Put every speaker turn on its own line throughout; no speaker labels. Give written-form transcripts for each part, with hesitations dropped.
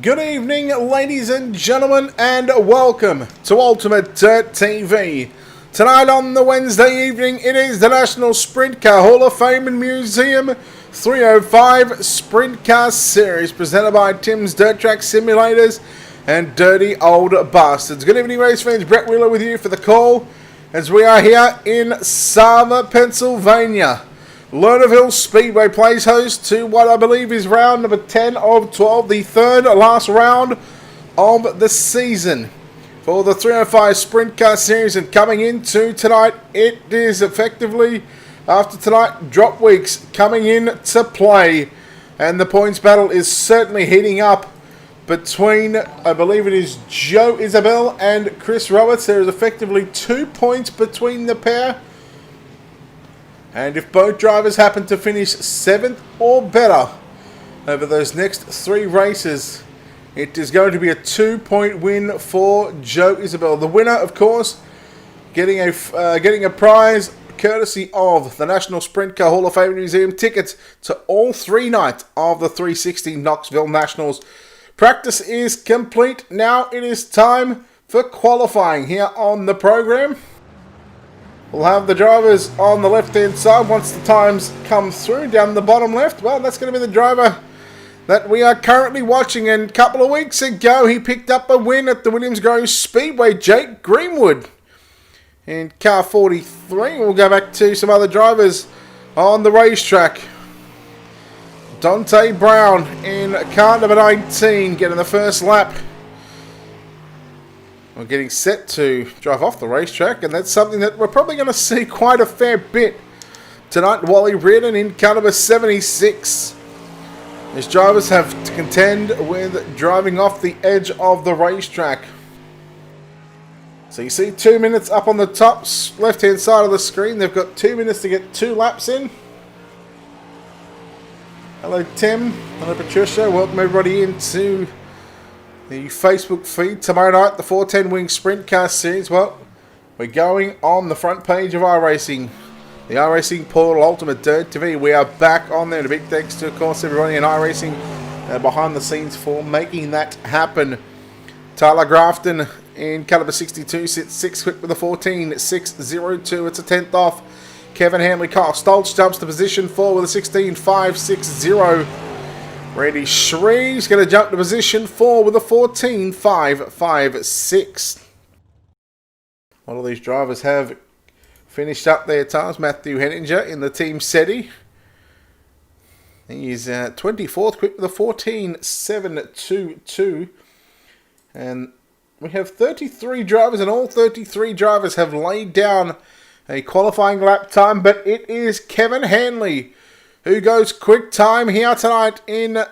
Good evening, ladies and gentlemen, and welcome to Ultimate Dirt TV. Tonight on the Wednesday evening, it is the National Sprintcar Hall of Fame and Museum 305 Sprint Car Series, presented by Tim's Dirt Track Simulators and Dirty Old Bastards. Good evening, race fans. Brett Wheeler with you for the call, as we are here in Summer, Pennsylvania. Lernerville Speedway plays host to what I believe is round number 10 of 12, the third last round of the season for the 305 Sprint Car Series. And coming into tonight, it is effectively, after tonight, drop weeks coming in to play. And the points battle is certainly heating up between, I believe it is Joe Isabel and Chris Roberts. There is effectively 2 points between the pair. And if both drivers happen to finish 7th or better over those next 3 races, it is going to be a 2-point win for Joe Isabel. The winner, of course, getting a prize courtesy of the National Sprint Car Hall of Fame Museum tickets to all 3 nights of the 360 Knoxville Nationals. Practice is complete. Now it is time for qualifying here on the program. We'll have the drivers on the left-hand side once the times come through. Down the bottom left, well, that's going to be the driver that we are currently watching. And a couple of weeks ago, he picked up a win at the Williams Grove Speedway, Jake Greenwood. In car 43, we'll go back to some other drivers on the racetrack. Dante Brown in car number 19, getting the first lap. We're getting set to drive off the racetrack, and that's something that we're probably going to see quite a fair bit tonight. Wally Reardon in car number 76. These drivers have to contend with driving off the edge of the racetrack. So you see 2 minutes up on the top left-hand side of the screen. They've got 2 minutes to get 2 laps in. Hello, Tim. Hello, Patricia. Welcome everybody into the Facebook feed. Tomorrow night, the 410 Wing Sprint Car Series. Well, we're going on the front page of iRacing, the iRacing portal, Ultimate Dirt TV. We are back on there. And a big thanks to, of course, everybody in iRacing behind the scenes for making that happen. Tyler Grafton in caliber 62 sits 6th quick with a 14.602. It's a 10th off. Kevin Hamley, Kyle Stoltz jumps to position 4 with a 16.560. Randy Shree's going to jump to position 4 with a 14.556. All of these drivers have finished up their times. Matthew Henninger in the Team SETI. He's 24th quick with a 14.722. And we have 33 drivers, and all 33 drivers have laid down a qualifying lap time. But it is Kevin Hanley who goes quick time here tonight in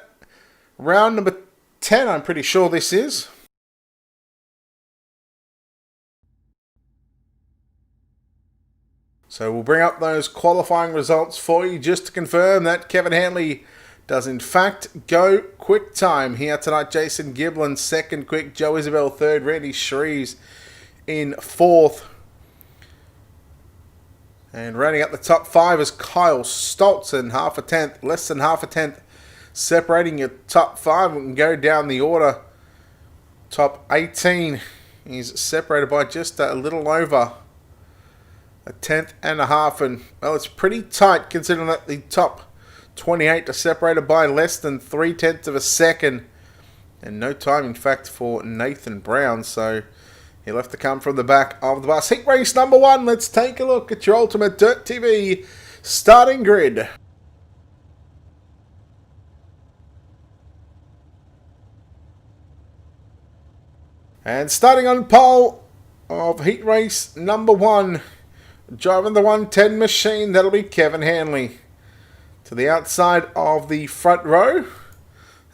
round number 10, I'm pretty sure this is. So we'll bring up those qualifying results for you just to confirm that Kevin Hanley does in fact go quick time here tonight. Jason Giblin 2nd quick, Joe Isabel 3rd, Randy Shreves in 4th. And rounding up the top 5 is Kyle Stoltz in half a tenth, less than half a tenth, separating your top 5. We can go down the order. Top 18 is separated by just a little over a tenth and a half. And, well, it's pretty tight considering that the top 28 are separated by less than 3/10 of a second. And no time, in fact, for Nathan Brown. So he'll have to come from the back of the bus. Heat race number 1. Let's take a look at your Ultimate Dirt TV starting grid. And starting on pole of heat race number 1, driving the 110 machine, that'll be Kevin Hanley. To the outside of the front row,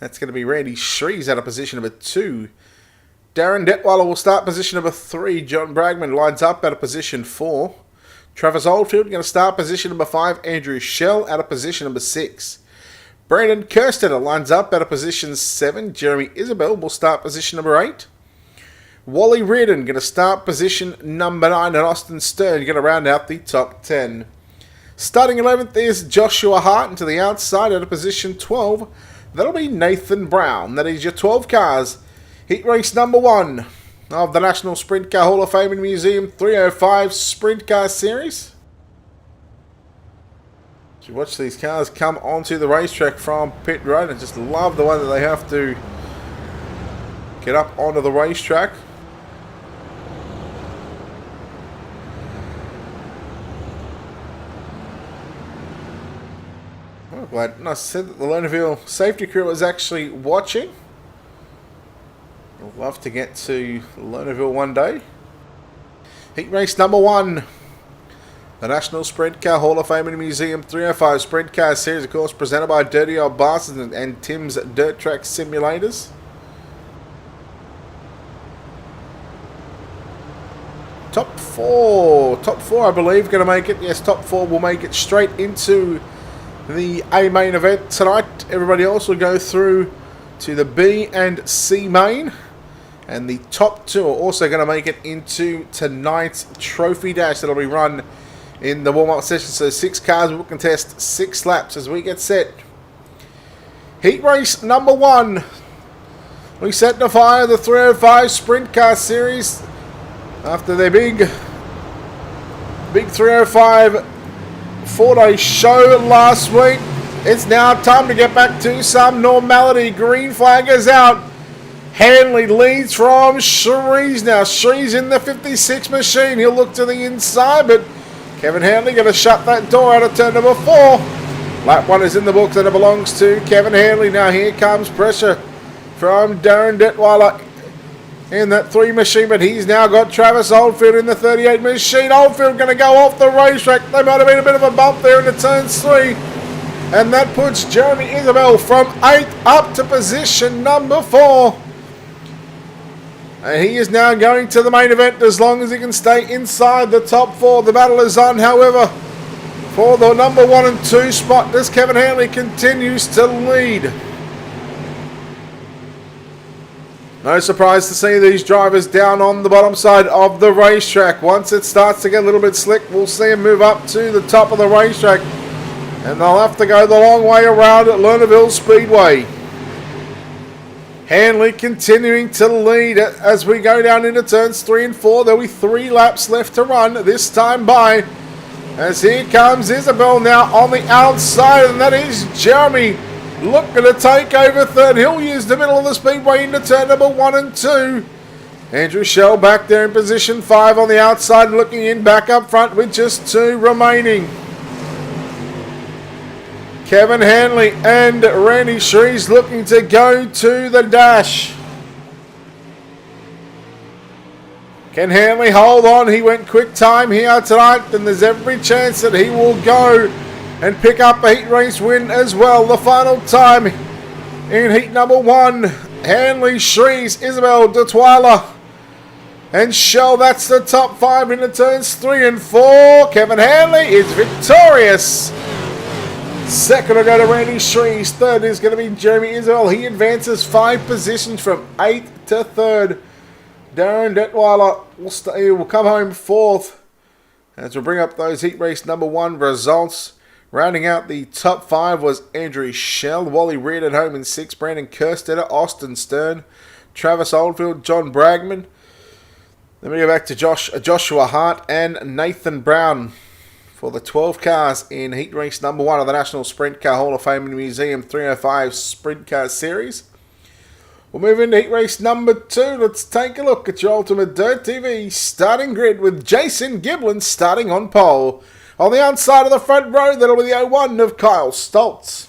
that's going to be Randy Shreves out of position number 2. Darren Detweiler will start position number 3. John Bragman lines up out of position 4. Travis Oldfield going to start position number 5. Andrew Shell out of position number 6. Brandon Kerstetter lines up out of position 7. Jeremy Isabel will start position number 8. Wally Reardon going to start position number 9. And Austin Stern going to round out the top 10. Starting 11th is Joshua Hart, and to the outside out of position 12, That'll be Nathan Brown. That is your 12 cars. Heat race number 1 of the National Sprint Car Hall of Fame and Museum 305 Sprint Car Series. You watch these cars come onto the racetrack from pit road and just love the way that they have to get up onto the racetrack. Oh, glad I said that the Lernerville safety crew was actually watching. I'd love to get to Lernerville one day. Heat race number 1. The National Sprint Car Hall of Fame and Museum 305 Sprint Car Series, of course, presented by Dirty Old Bastards and Tim's Dirt Track Simulators. Top 4, I believe, going to make it. Yes, top 4 will make it straight into the A main event tonight. Everybody else will go through to the B and C main. And the top 2 are also going to make it into tonight's Trophy Dash that'll be run in the warm-up session. So 6 cars will contest 6 laps as we get set. Heat race number 1. We set to fire the 305 Sprint Car Series after their big 305 4-day show last week. It's now time to get back to some normality. Green flag is out. Hanley leads from Shrees now. Shrees in the 56 machine. He'll look to the inside, but Kevin Hanley going to shut that door out of turn number 4. Lap 1 is in the book and it belongs to Kevin Hanley. Now here comes pressure from Darren Detweiler in that 3 machine, but he's now got Travis Oldfield in the 38 machine. Oldfield going to go off the racetrack. There might have been a bit of a bump there into turns 3. And that puts Jeremy Isabel from 8th up to position number 4. And he is now going to the main event as long as he can stay inside the top 4. The battle is on, however, for the number 1 and 2 spot as Kevin Hanley continues to lead. No surprise to see these drivers down on the bottom side of the racetrack. Once it starts to get a little bit slick, we'll see them move up to the top of the racetrack. And they'll have to go the long way around at Lernerville Speedway. Hanley continuing to lead as we go down into turns 3 and 4. There'll be 3 laps left to run this time by. As here comes Isabel now on the outside, and that is Jeremy looking to take over third. He'll use the middle of the speedway into turn number 1 and 2. Andrew Shell back there in position 5 on the outside, looking in back up front with just 2 remaining. Kevin Hanley and Randy Shrees looking to go to the dash. Can Hanley hold on? He went quick time here tonight, and there's every chance that he will go and pick up a heat race win as well. The final time in heat number 1, Hanley, Shrees, Isabel, Detweiler, and Shell. That's the top 5 into turns 3 and 4. Kevin Hanley is victorious. Second will go to Randy Shrees. Third is going to be Jeremy Isabel. He advances 5 positions from 8th to 3rd. Darren Detweiler will come home 4th. As we bring up those heat race number 1 results. Rounding out the top 5 was Andrew Shell. Wally Reed at home in 6th. Brandon Kerstetter, Austin Stern, Travis Oldfield, John Bragman. Then we go back to Joshua Hart and Nathan Brown for the 12 cars in heat race number 1 of the National Sprint Car Hall of Fame and Museum 305 Sprint Car Series. We'll move into heat race number 2. Let's take a look at your Ultimate Dirt TV starting grid with Jason Giblin starting on pole. On the outside of the front row, that'll be the 01 of Kyle Stoltz.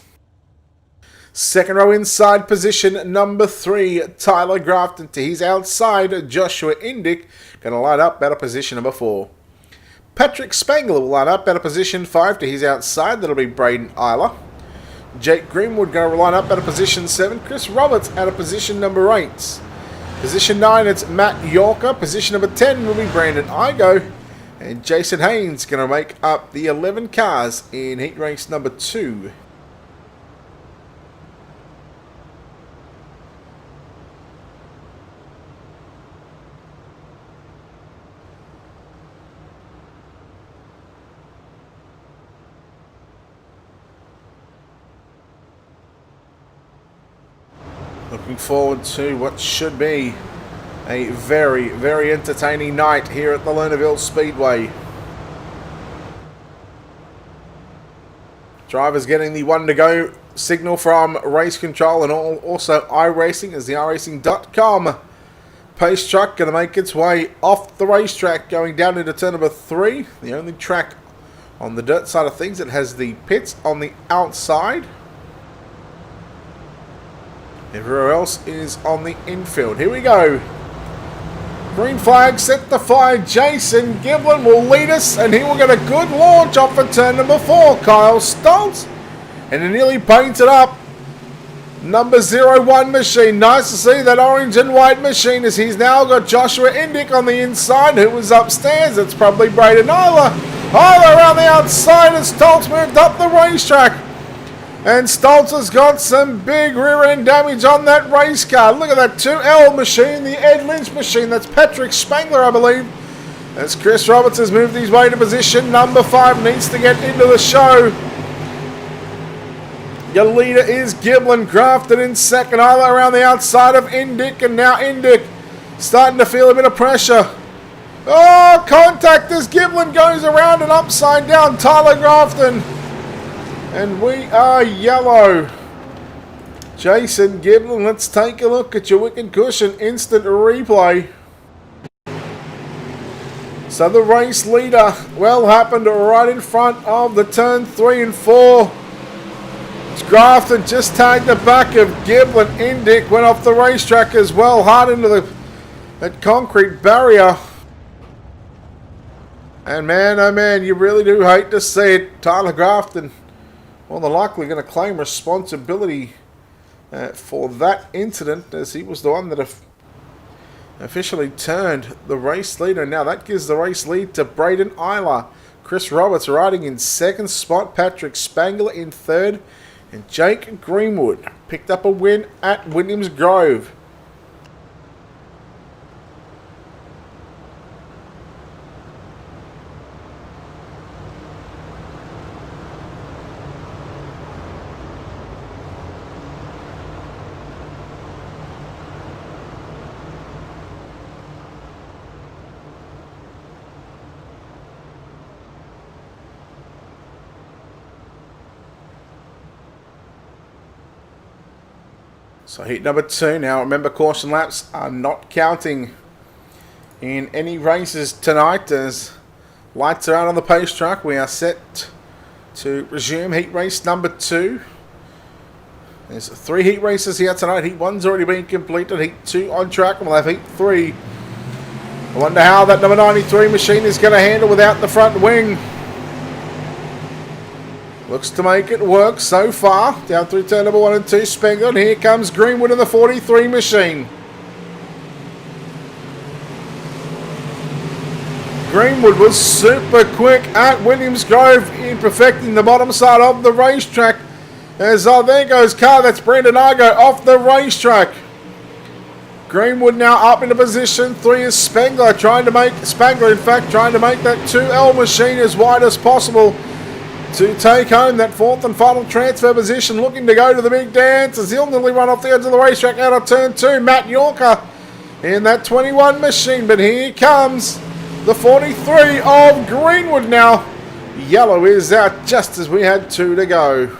Second row inside position number 3, Tyler Grafton. To his outside, Joshua Indick going to line up out of position number 4. Patrick Spangler will line up out of position 5 to his outside. That'll be Braden Eiler. Jake Greenwood going to line up out of position 7. Chris Roberts out of position number 8. Position 9, it's Matt Yorker. Position number 10 will be Brandon Igo. And Jason Haynes going to make up the 11 cars in heat race number 2. Looking forward to what should be a very, very entertaining night here at the Lernerville Speedway. Drivers getting the 1 to go signal from race control, and also iRacing as the iRacing.com pace truck going to make its way off the racetrack going down into turn number 3. The only track on the dirt side of things that has the pits on the outside. Everywhere else is on the infield. Here we go. Green flag set the fire. Jason Giblin will lead us, and he will get a good launch off of turn number 4. Kyle Stoltz, and a nearly painted up number 01 machine. Nice to see that orange and white machine as he's now got Joshua Indick on the inside, who was upstairs. It's probably Braden Isla. Isla around the outside as Stoltz moved up the racetrack. And Stoltz has got some big rear end damage on that race car. Look at that 2L machine, the Ed Lynch machine. That's Patrick Spangler, I believe. As Chris Roberts has moved his way to position number 5, needs to get into the show. Your leader is Giblin, Grafton in second. Isla around the outside of Indick, and now Indick starting to feel a bit of pressure. Oh, contact as Giblin goes around and upside down Tyler Grafton. And we are yellow. Jason Giblin, let's take a look at your wicked cushion instant replay. So the race leader, well, happened right in front of the turn 3 and 4. Grafton just tagged the back of Giblin. Indick went off the racetrack as well, hard into that concrete barrier. And man, oh man, you really do hate to see it. Tyler Grafton, well, they're likely going to claim responsibility for that incident, as he was the one that officially turned the race leader. Now that gives the race lead to Braden Isla. Chris Roberts riding in second spot. Patrick Spangler in third. And Jake Greenwood picked up a win at Williams Grove. So heat number 2. Now remember, caution laps are not counting in any races tonight, as lights are out on the pace track. We are set to resume heat race number 2. There's 3 heat races here tonight. Heat 1's already been completed. Heat 2 on track, and we'll have heat 3. I wonder how that number 93 machine is going to handle without the front wing. Looks to make it work so far. Down through turn number 1 and 2, Spangler. And here comes Greenwood in the 43 machine. Greenwood was super quick at Williams Grove in perfecting the bottom side of the racetrack. As there goes car. That's Brendan Argo off the racetrack. Greenwood now up into position 3 is Spangler trying to make that 2L machine as wide as possible to take home that 4th and final transfer position, looking to go to the big dance as he'll nearly run off the edge of the racetrack out of turn 2. Matt Yorker in that 21 machine, but here comes the 43 of Greenwood now. Yellow is out just as we had 2 to go.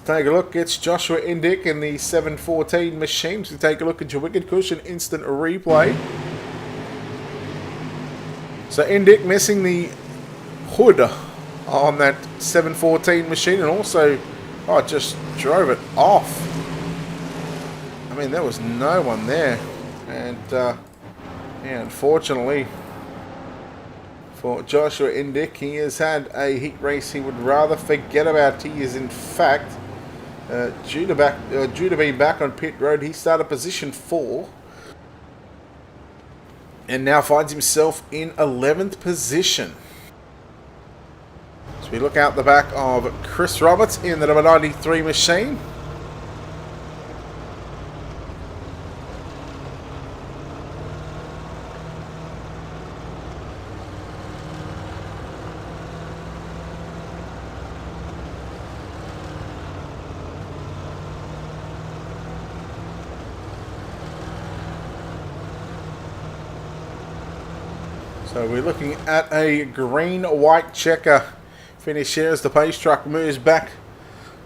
Take a look, it's Joshua Indick in the 714 machine. So take a look at your wicked cushion instant replay. So Indick missing the hood on that 714 machine, and also just drove it off. I mean, there was no one there, and yeah, unfortunately for Joshua Indick, he has had a heat race he would rather forget about. He is in fact due to be back on pit road. He started position 4 and now finds himself in 11th position. So we look out the back of Chris Roberts in the number 93 machine. So we're looking at a green-white checker finish here as the pace truck moves back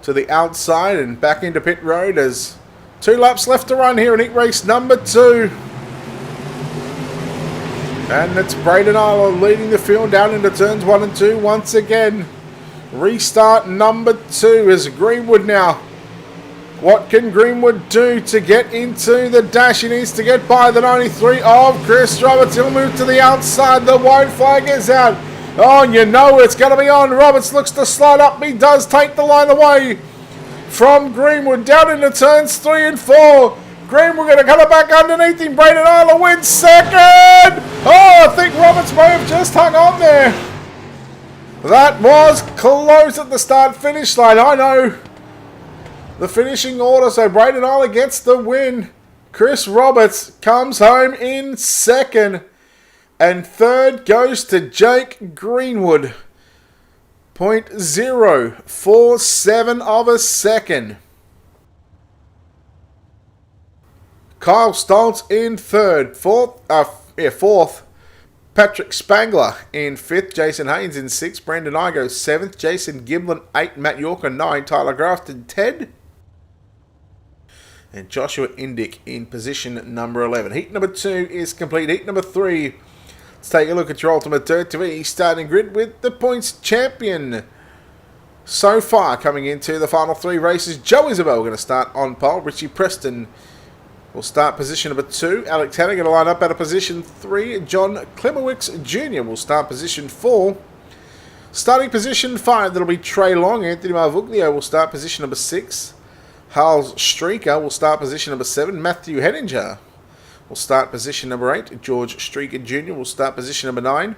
to the outside and back into pit road as 2 laps left to run here in heat race number 2. And it's Braden Island leading the field down into turns 1 and 2 once again. Restart number 2 is Greenwood now. What can Greenwood do to get into the dash? He needs to get by the 93 of Chris Roberts. He'll move to the outside. The white flag is out. Oh, you know it's going to be on. Roberts looks to slide up. He does take the line away from Greenwood down into turns 3 and 4. Greenwood going to come back underneath him. Braden Isla wins second. Oh, I think Roberts may have just hung on there. That was close at the start-finish line. I know the finishing order, so Braden Isla gets the win. Chris Roberts comes home in second. And third goes to Jake Greenwood. 0.047 of a second. Kyle Stoltz in third. Fourth, Patrick Spangler in fifth. Jason Haynes in sixth. Brendan Igo seventh. Jason Giblin 8. Matt Yorker 9. Tyler Grafton 10. And Joshua Indick in position number 11. Heat number 2 is complete. Heat number 3. Let's take a look at your Ultimate Dirt TV starting grid with the points champion. So far, coming into the final 3 races, Joe Isabel going to start on pole. Richie Preston will start position number 2. Alex Hanna going to line up out of position 3. John Klimowicz Jr. will start position 4. Starting position 5, that'll be Trey Long. Anthony Marvuglio will start position number 6. Hals Streaker will start position number 7. Matthew Henninger will start position number 8. George Streaker Jr. will start position number 9.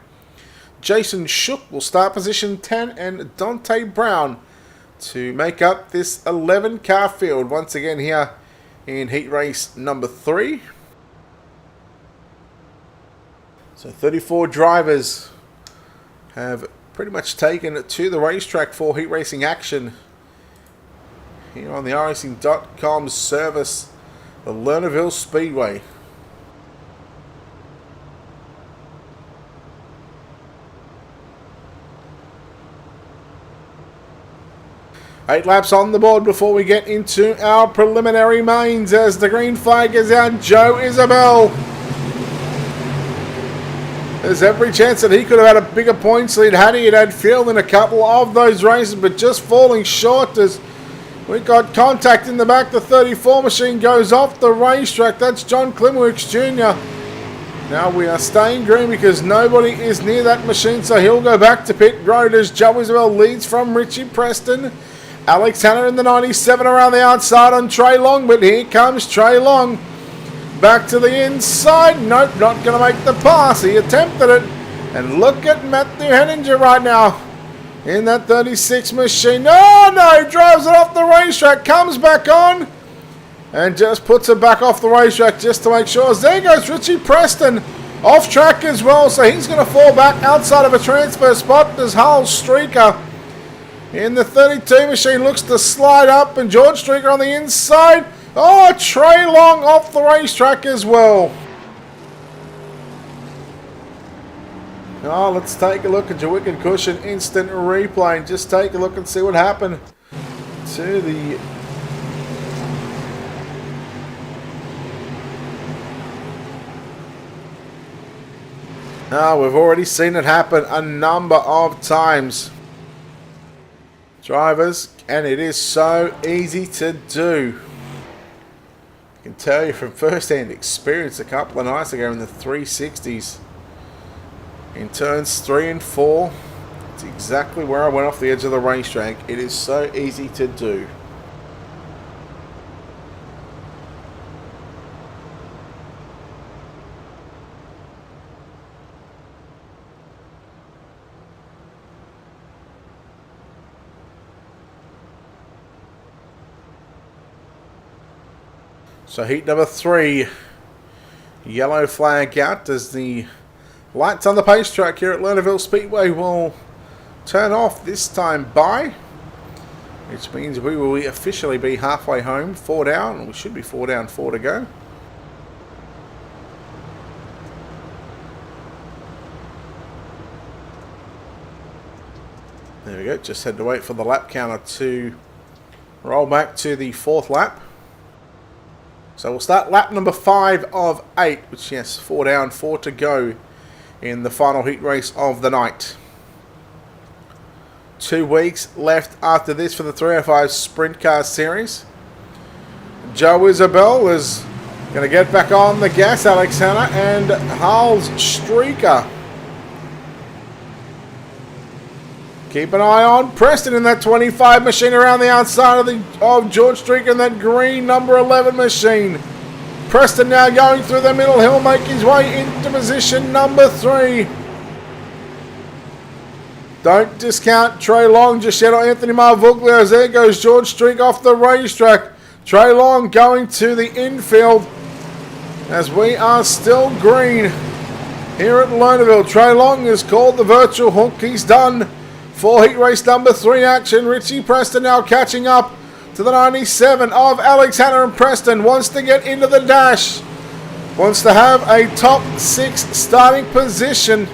Jason Shook will start position 10. And Dante Brown to make up this 11-car field once again here in heat race number 3. So 34 drivers have pretty much taken to the racetrack for heat racing action here on the iRacing.com service, the Lernerville Speedway. Eight laps on the board before we get into our preliminary mains as the green flag is out. Joe Isabel. There's every chance that he could have had a bigger points lead had he had field in a couple of those races, but just falling short as we got contact in the back. The 34 machine goes off the racetrack. That's John Klimowicz Jr. Now we are staying green because nobody is near that machine, so he'll go back to pit road as Joe Isabel leads from Richie Preston. Alex Hanna in the 97 around the outside on Trey Long, but here comes Trey Long. Back to the inside. Nope, not going to make the pass. He attempted it. And look at Matthew Henninger right now in that 36 machine. Oh, no, drives it off the racetrack, comes back on, and just puts it back off the racetrack just to make sure. There goes Richie Preston off track as well, so he's going to fall back outside of a transfer spot. There's Hal Streaker in the 32 machine, looks to slide up, and George Streaker on the inside. Oh, Trey Long off the racetrack as well. Oh, let's take a look at your Wicked Cushion instant replay and just take a look and see what happened to the we've already seen it happen a number of times, drivers, and it is so easy to do. I can tell you from first-hand experience a couple of nights ago in the 360s. In turns 3 and 4, it's exactly where I went off the edge of the racetrack. It is so easy to do. So heat number 3, yellow flag out as the lights on the pace track here at Lernerville Speedway will turn off this time by, which means we will officially be halfway home, 4 down. We should be 4 down, 4 to go. There we go. Just had to wait for the lap counter to roll back to the 4th lap. So we'll start lap number 5 of 8, which, yes, 4 down, 4 to go in the final heat race of the night. 2 weeks left after this for the 305 Sprint Car Series. Joe Isabel is going to get back on the gas, Alex Hanna, and Hals Streaker. Keep an eye on Preston in that 25 machine around the outside of George Streaker in that green number 11 machine. Preston now going through the middle. He'll make his way into position number 3. Don't discount Trey Long just yet on Anthony Marvuglio as there goes George Streak off the racetrack. Trey Long going to the infield as we are still green here at Lernerville. Trey Long has called the virtual hook. He's done for heat race number 3 action. Richie Preston now catching up to the 97 of Alex Hanna, and Preston wants to get into the dash. Wants to have a top 6 starting position.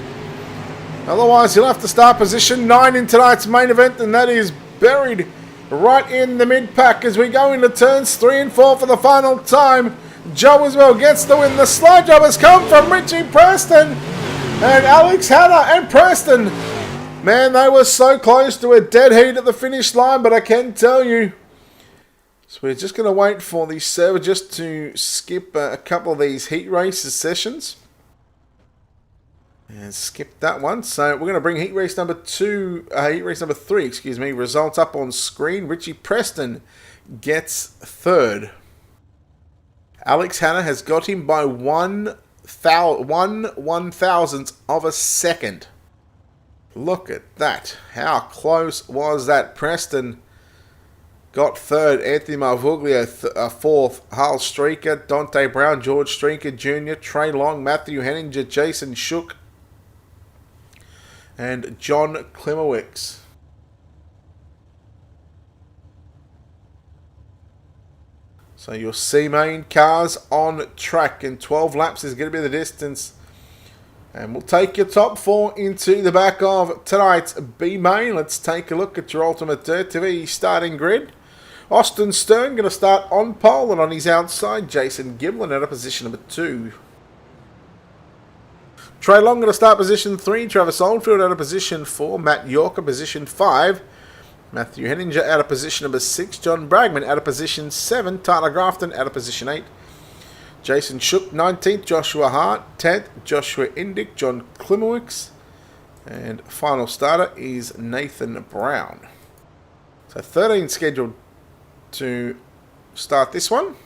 Otherwise, he'll have to start position 9 in tonight's main event, and that is buried right in the mid-pack as we go into turns 3 and 4 for the final time. Joe as well gets the win. The slide job has come from Richie Preston and Alex Hanna, and Preston. Man, they were so close to a dead heat at the finish line, but I can tell you. So we're just going to wait for the server just to skip a couple of these heat races sessions. And skip that one. So we're going to bring heat race number 3, results up on screen. Richie Preston gets 3rd. Alex Hanna has got him by 1/1000th of a second. Look at that. How close was that? Preston got 3rd. Anthony Marvuglio 4th. Hal Streaker, Dante Brown, George Streaker Jr., Trey Long, Matthew Henninger, Jason Shook, and John Klimowicz. So your C-main cars on track, and 12 laps is going to be the distance. And we'll take your top 4 into the back of tonight's B-main. Let's take a look at your Ultimate Dirt TV starting grid. Austin Stern going to start on pole, and on his outside, Jason Giblin out of position number 2. Trey Long going to start position 3, Travis Oldfield out of position 4, Matt Yorker position 5, Matthew Henninger out of position number 6, John Bragman out of position 7, Tyler Grafton out of position 8, Jason Shook 19th, Joshua Hart 10th, Joshua Indick, John Klimowicz, and final starter is Nathan Brown. So 13 scheduled to start this one,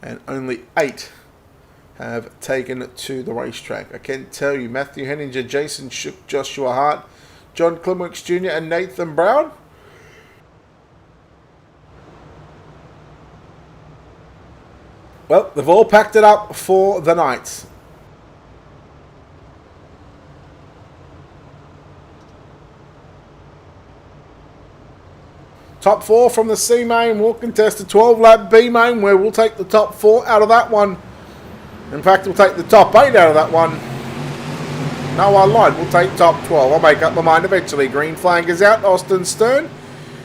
and only 8 have taken to the racetrack. I can tell you, Matthew Henninger, Jason Shook, Joshua Hart, John Klimowicz Jr. and Nathan Brown. Well, they've all packed it up for the night. Top 4 from the C main will contest a 12-lap B main, where we'll take the top 4 out of that one. In fact, we'll take the top 8 out of that one. No, I lied. We'll take top 12. I'll make up my mind eventually. Green flag is out. Austin Stern.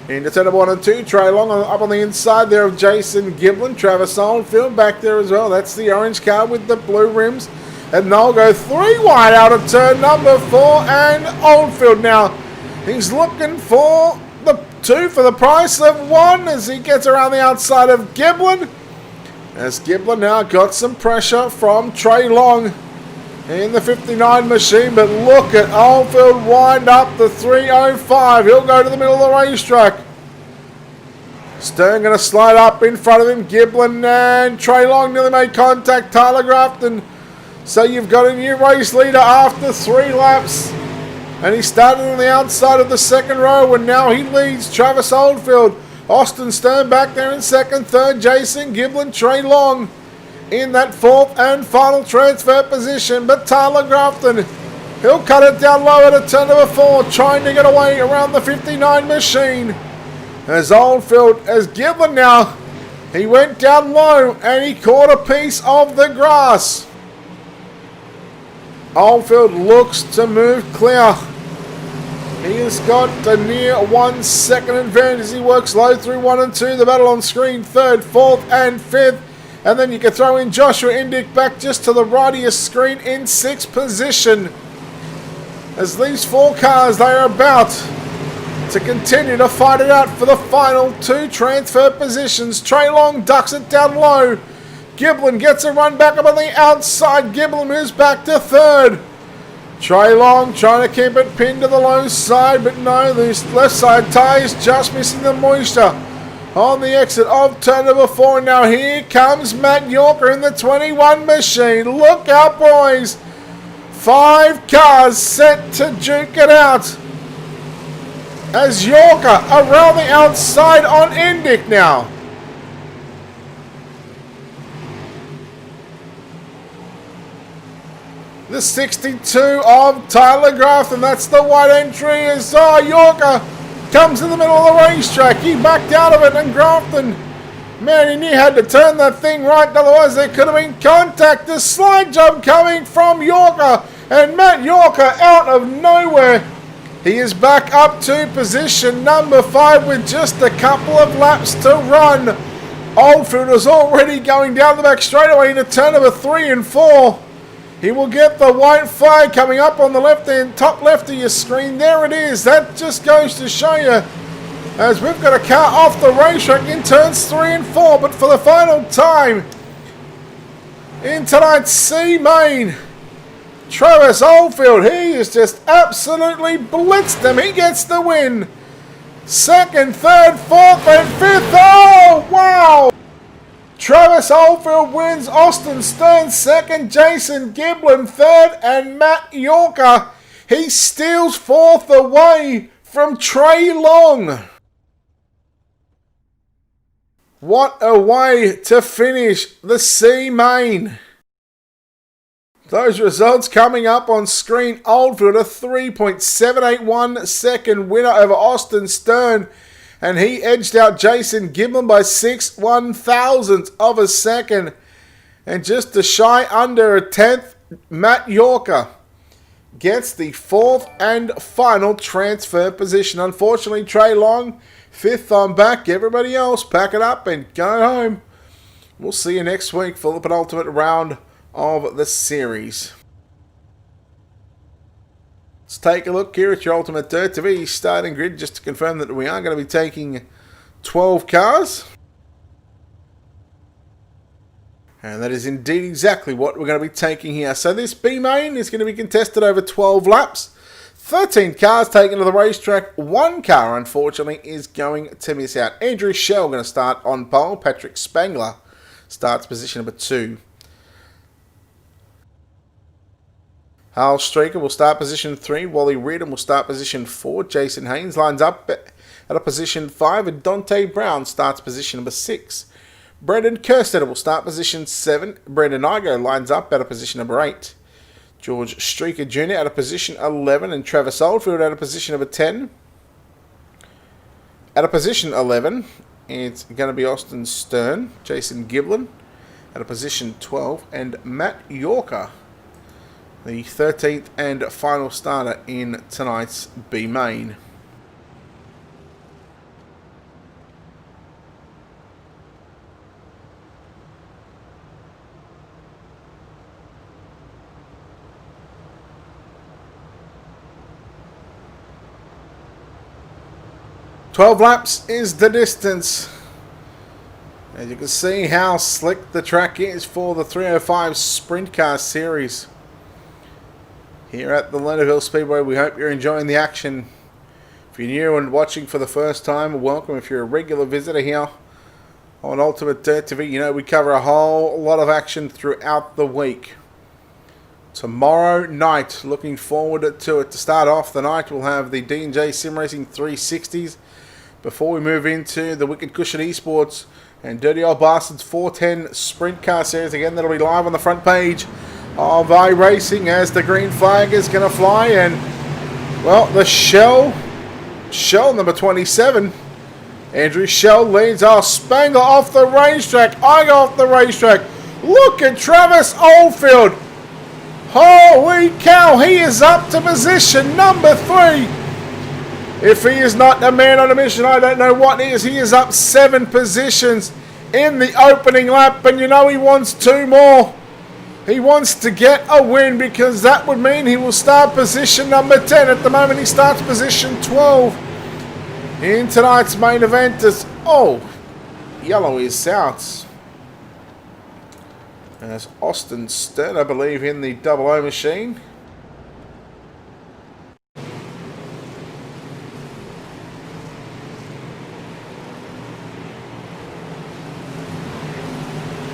Into turn 1 and 2. Trey Long up on the inside there of Jason Giblin. Travis Oldfield back there as well. That's the orange car with the blue rims. And they'll go 3 wide out of turn number 4. And Oldfield now, he's looking for the 2 for the price of 1 as he gets around the outside of Giblin. As Giblin now got some pressure from Trey Long in the 59 machine, but look at Oldfield wind up the 305. He'll go to the middle of the racetrack. Stern going to slide up in front of him. Giblin and Trey Long nearly made contact. Tyler Grafton. So you've got a new race leader after 3 laps. And he started on the outside of the second row, and now he leads Travis Oldfield. Austin Stern back there in second, third, Jason Giblin, Trey Long in that 4th and final transfer position. But Tyler Grafton, he'll cut it down low at a turn number 4, trying to get away around the 59 machine. As Oldfield, as Giblin now, he went down low and he caught a piece of the grass. Oldfield looks to move clear He has got a near 1 second advantage as he works low through 1 and 2. The battle on screen, 3rd, 4th and 5th. And then you can throw in Joshua Indick back just to the right of your screen in 6th position. As these 4 cars, they are about to continue to fight it out for the final 2 transfer positions. Trey Long ducks it down low. Giblin gets a run back up on the outside. Giblin moves back to 3rd. Trey Long trying to keep it pinned to the low side, but no, the left side tyre is just missing the moisture on the exit of turn number 4. Now here comes Matt Yorker in the 21 machine. Look out, boys. 5 cars set to duke it out. As Yorker around the outside on Indick now. The 62 of Tyler Grafton, that's the white entry as Yorker comes in the middle of the racetrack. He backed out of it and Grafton, man, he knew he had to turn that thing right, otherwise there could have been contact. The slide jump coming from Yorker and Matt Yorker out of nowhere. He is back up to position number 5 with just a couple of laps to run. Oldfield is already going down the back straightaway into turn number 3 and 4. He will get the white flag coming up on the left hand, top left of your screen. There it is. That just goes to show you as we've got a car off the racetrack in turns 3 and 4. But for the final time in tonight's C main, Travis Oldfield, he has just absolutely blitzed them. He gets the win. 2nd, 3rd, 4th and 5th. Oh, wow! Travis Oldfield wins, Austin Stern 2nd, Jason Giblin 3rd, and Matt Yorker, he steals 4th away from Trey Long. What a way to finish the C main. Those results coming up on screen. Oldfield a 3.781 second winner over Austin Stern. And he edged out Jason Giblin by 6 1,000ths of a second. And just a shy under a 10th, Matt Yorker gets the 4th and final transfer position. Unfortunately, Trey Long, 5th on back. Everybody else, pack it up and go home. We'll see you next week for the penultimate round of the series. Let's take a look here at your Ultimate Dirt TV starting grid just to confirm that we are going to be taking 12 cars. And that is indeed exactly what we're going to be taking here. So this B main is going to be contested over 12 laps. 13 cars taken to the racetrack. 1 car, unfortunately, is going to miss out. Andrew Shell going to start on pole. Patrick Spangler starts position number 2. Hal Streaker will start position 3. Wally Reardon will start position 4. Jason Haynes lines up at a position 5. And Dante Brown starts position number 6. Brendan Kerstetter will start position 7. Brendan Igo lines up at a position number 8. George Streaker Jr. at a position 11. And Travis Oldfield at a position number 10. At a position 11, it's going to be Austin Stern. Jason Giblin at a position 12. And Matt Yorker, the 13th and final starter in tonight's B main. "12 laps is the distance." As you can see how slick the track is for the 305 Sprint Car Series. Here at the Lernerville Speedway, we hope you're enjoying the action. If you're new and watching for the first time, welcome. If you're a regular visitor here on Ultimate Dirt TV, you know we cover a whole lot of action throughout the week. Tomorrow night, looking forward to it. To start off the night, we'll have the D&J Sim Racing 360s before we move into the Wicked Cushion Esports and Dirty Old Bastards 410 Sprint Car Series. Again, that'll be live on the front page of iRacing as the green flag is going to fly. And, well, the Shell number 27, Andrew Shell leads. Spangler off the racetrack. I go off the racetrack. Look at Travis Oldfield. Holy cow, he is up to position number 3. If he is not a man on a mission, I don't know what is. He is up 7 positions in the opening lap, and you know he wants 2 more. He wants to get a win because that would mean he will start position number 10. At the moment he starts position 12 in tonight's main event. Yellow is out. As Austin Stern, I believe, in the 00 machine.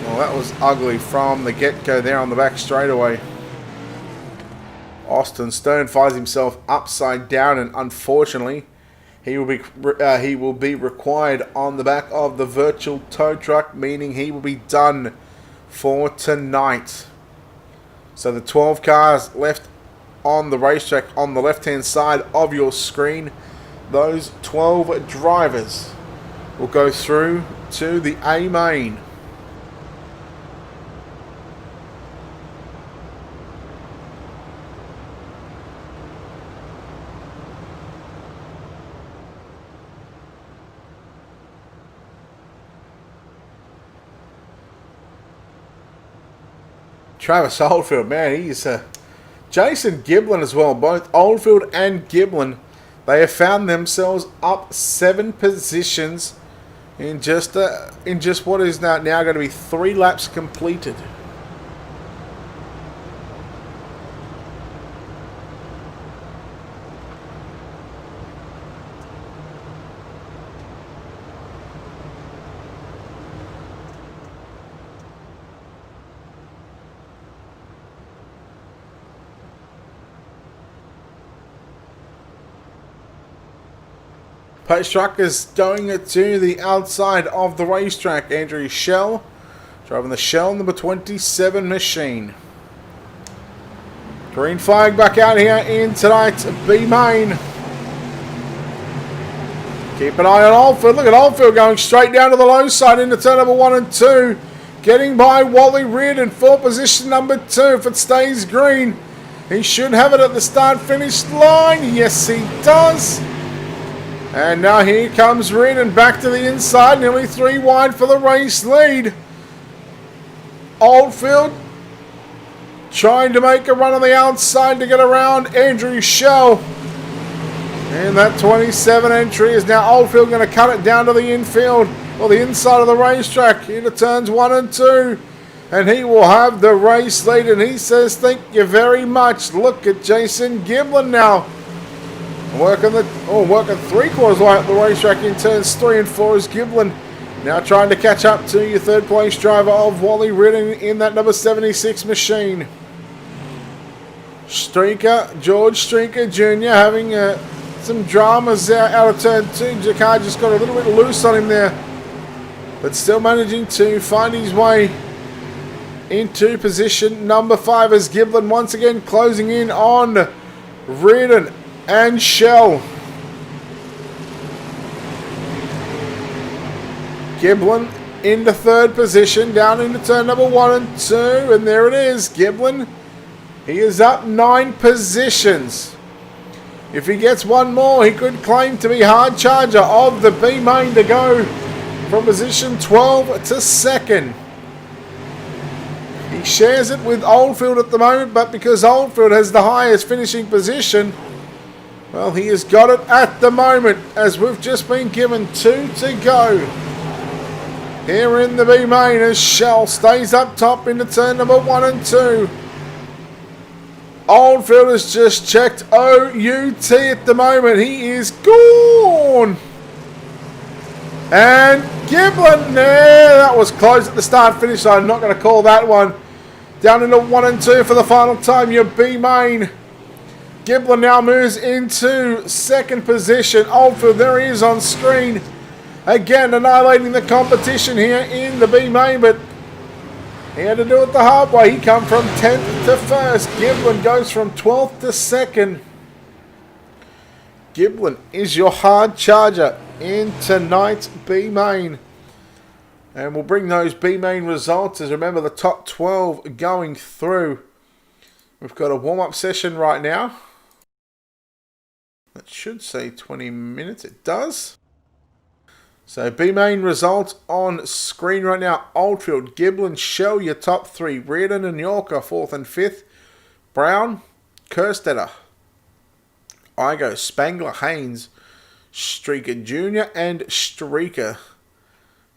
Well, that was ugly from the get-go there on the back straightaway. Austin Stern finds himself upside down, and unfortunately, he will be required on the back of the virtual tow truck, meaning he will be done for tonight. So the 12 cars left on the racetrack on the left-hand side of your screen, those 12 drivers will go through to the A main. Travis Oldfield, man, he's Jason Giblin as well. Both Oldfield and Giblin, they have found themselves up 7 positions in just what is now going to be 3 laps completed. Pace truck is going to the outside of the racetrack. Andrew Shell driving the Shell number 27 machine. Green flag back out here in tonight's B main. Keep an eye on Oldfield. Look at Oldfield going straight down to the low side into turn number 1 and 2. Getting by Wally Reardon for position number 2. If it stays green, he should have it at the start-finish line. Yes, he does. And now here comes Reardon back to the inside, nearly 3 wide for the race lead. Oldfield trying to make a run on the outside to get around Andrew Shell. And that 27 entry is now Oldfield going to cut it down to the infield, or the inside of the racetrack, into turns 1 and 2. And he will have the race lead, and he says thank you very much. Look at Jason Giblin now. Working 3/4 line up the racetrack in turns 3 and 4 is Giblin. Now trying to catch up to your 3rd place driver of Wally Reardon in that number 76 machine. George Streaker Jr. having some dramas out of turn 2. The car just got a little bit loose on him there, but still managing to find his way into position number 5 as Giblin once again closing in on Reardon and Shell. Giblin into 3rd position, down into turn number 1 and 2, and there it is. Giblin, he is up 9 positions. If he gets one more, he could claim to be hard charger of the B main to go from position 12 to 2nd. He shares it with Oldfield at the moment, but because Oldfield has the highest finishing position, well, he has got it at the moment, as we've just been given 2 to go. Here in the B main as Shell stays up top into turn number 1 and 2. Oldfield has just checked OUT at the moment. He is gone. And Giblin there. That was close at the start finish, so I'm not going to call that one. Down into 1 and 2 for the final time, your B main. Giblin now moves into 2nd position. Oldfield, there he is on screen. Again, annihilating the competition here in the B main, but he had to do it the hard way. He come from 10th to 1st. Giblin goes from 12th to 2nd. Giblin is your hard charger in tonight's B main. And we'll bring those B main results as remember the top 12 going through. We've got a warm-up session right now. It should say 20 minutes. It does. So B main results on screen right now. Oldfield, Giblin, Shell, your top three. Reardon and Yorker, 4th and 5th. Brown, Kerstetter, Igo, Spangler, Haynes, Streaker Jr. and Streaker.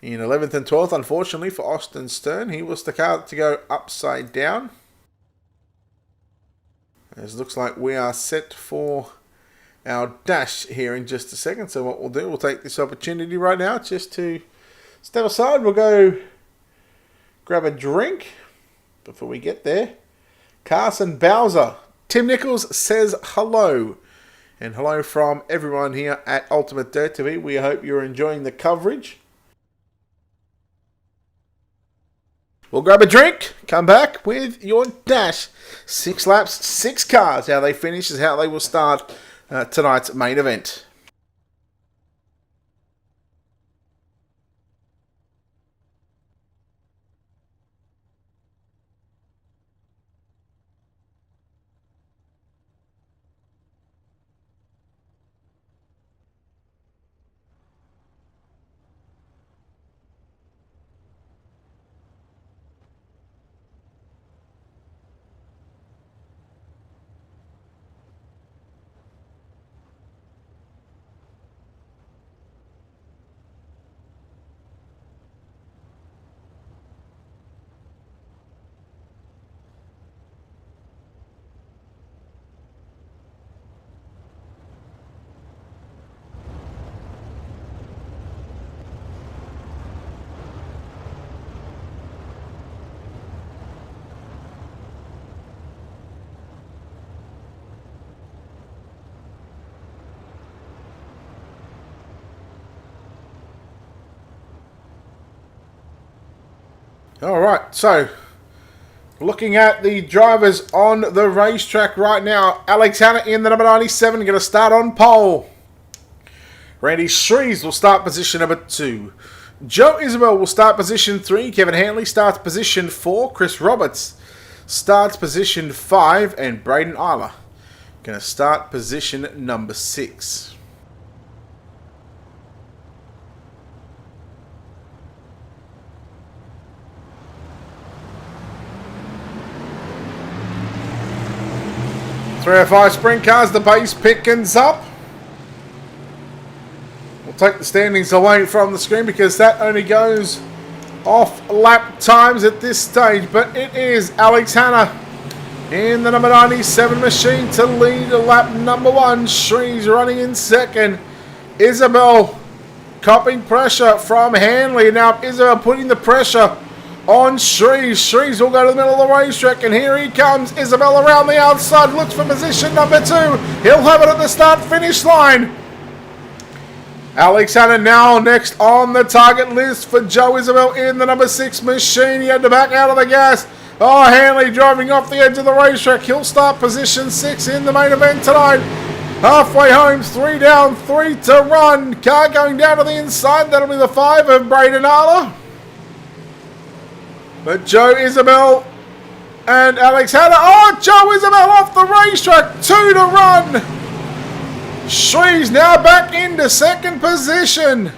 In 11th and 12th, unfortunately for Austin Stern, he was the car to go upside down. It looks like we are set for our dash here in just a second. So what we'll do, we'll take this opportunity right now just to step aside. We'll go grab a drink before we get there. Carson Bowser. Tim Nichols says hello. And hello from everyone here at Ultimate Dirt TV. We hope you're enjoying the coverage. We'll grab a drink, come back with your dash. 6 laps, 6 cars. How they finish is how they will start tonight's main event. Alright, so looking at the drivers on the racetrack right now. Alex Hanna in the number 97, going to start on pole. Randy Shrees will start position number 2. Joe Isabel will start position 3. Kevin Hanley starts position 4. Chris Roberts starts position 5. And Braden Isla going to start position number 6. Three or five sprint cars, the pace pickings up. We'll take the standings away from the screen because that only goes off lap times at this stage. But it is Alex Hanna in the number 97 machine to lead lap number 1. Shrees running in second. Isabel copping pressure from Hanley. Now Isabel putting the pressure on Shrees. Shrees will go to the middle of the racetrack, and here he comes. Isabel around the outside, looks for position number 2. He'll have it at the start-finish line. Alex Hanna now next on the target list for Joe Isabel in the number 6 machine. He had to back out of the gas. Oh, Hanley driving off the edge of the racetrack. He'll start position 6 in the main event tonight. Halfway home, 3 down, 3 to run. Car going down to the inside. That'll be the 5 of Braden Arla. But Joe Isabel and Alex Hanna. Oh, Joe Isabel off the racetrack. 2 to run. Shrees now back into second position.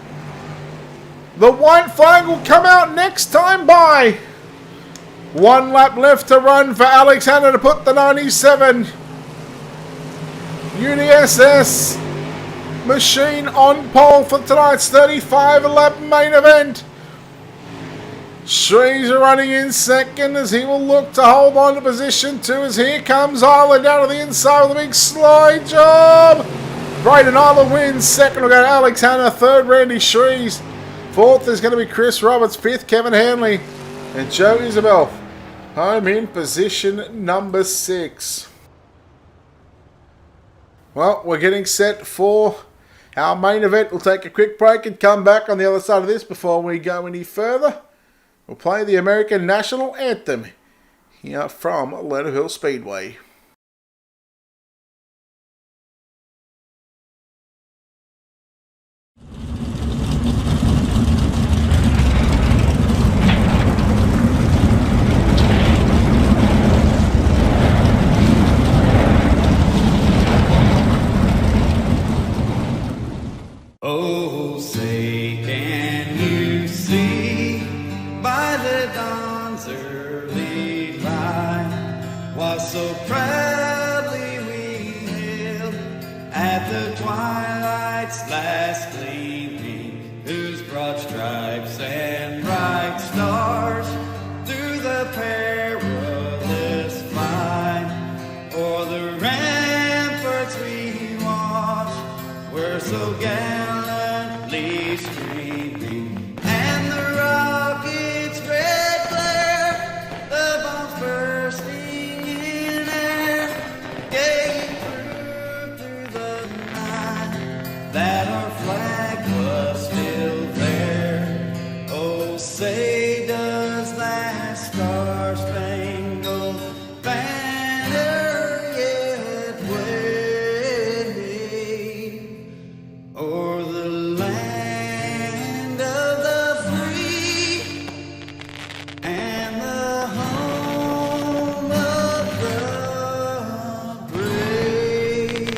The white flag will come out next time by. 1 lap left to run for Alex Hanna to put the 97 UDSS machine on pole for tonight's 35 lap main event. Shrees are running in second as he will look to hold on to position 2 as here comes Isla down to the inside with a big slide job. Braden Isla wins. Second will go to Alex Hanna. 3rd, Randy Shrees. 4th is going to be Chris Roberts. 5th, Kevin Hanley. And Joe Isabel home in position number 6. Well, we're getting set for our main event. We'll take a quick break and come back on the other side of this before we go any further. We'll play the American National Anthem here from Lernerville Speedway.
the twilight's last gleaming, whose broad stripes and bright stars through the perilous fight o'er the ramparts we watch were so gallantly streaming, and the rockets' red glare, the bombs bursting in air, gave through the night that our flag was still there. Oh, say does that star-spangled banner yet wave o'er the land of the free and the home of the brave?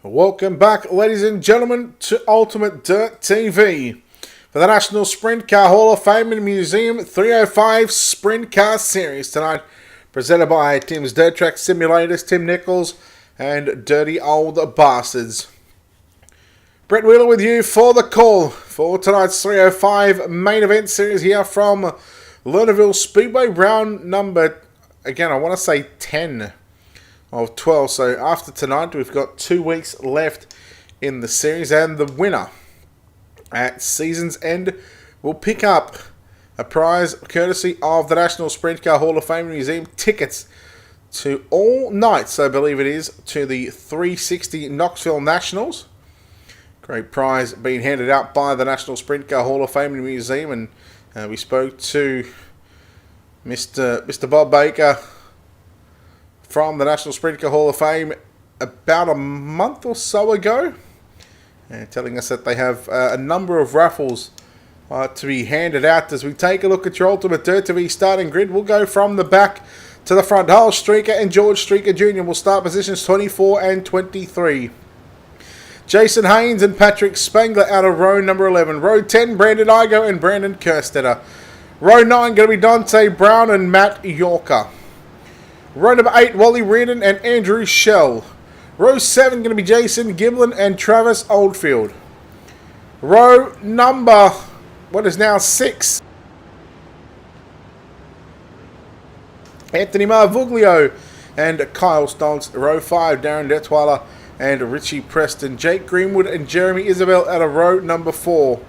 Welcome back, ladies and gentlemen, to Ultimate Dirt TV for the National Sprint Car Hall of Fame and Museum 305 Sprint Car Series tonight, presented by Tim's Dirt Track Simulators, Tim Nichols, and Dirty Old Bastards. Brett Wheeler with you for the call for tonight's 305 main event series here from Lernerville Speedway, round number, again, I want to say 10. Of 12. So after tonight, we've got 2 weeks left in the series, and the winner at season's end will pick up a prize courtesy of the National Sprint Car Hall of Fame Museum, tickets to all nights, I believe it is, to the 360 Knoxville Nationals. Great prize being handed out by the National Sprint Car Hall of Fame Museum, and we spoke to Mr. Bob Baker from the National Sprint Car Hall of Fame about a month or so ago, telling us that they have a number of raffles to be handed out. As we take a look at your Ultimate Dirt TV starting grid, we'll go from the back to the front. Hal Streaker and George Streaker Jr. will start positions 24 and 23. Jason Haynes and Patrick Spangler out of row number 11. Row 10, Brandon Igo and Brandon Kerstetter. Row 9, going to be Dante Brown and Matt Yorker. Row number 8, Wally Reardon and Andrew Shell. Row 7, going to be Jason Giblin and Travis Oldfield. Row number, what is now 6, Anthony Marvuglio and Kyle Stonks. Row 5, Darren Detweiler and Richie Preston. Jake Greenwood and Jeremy Isabel out of row number 4.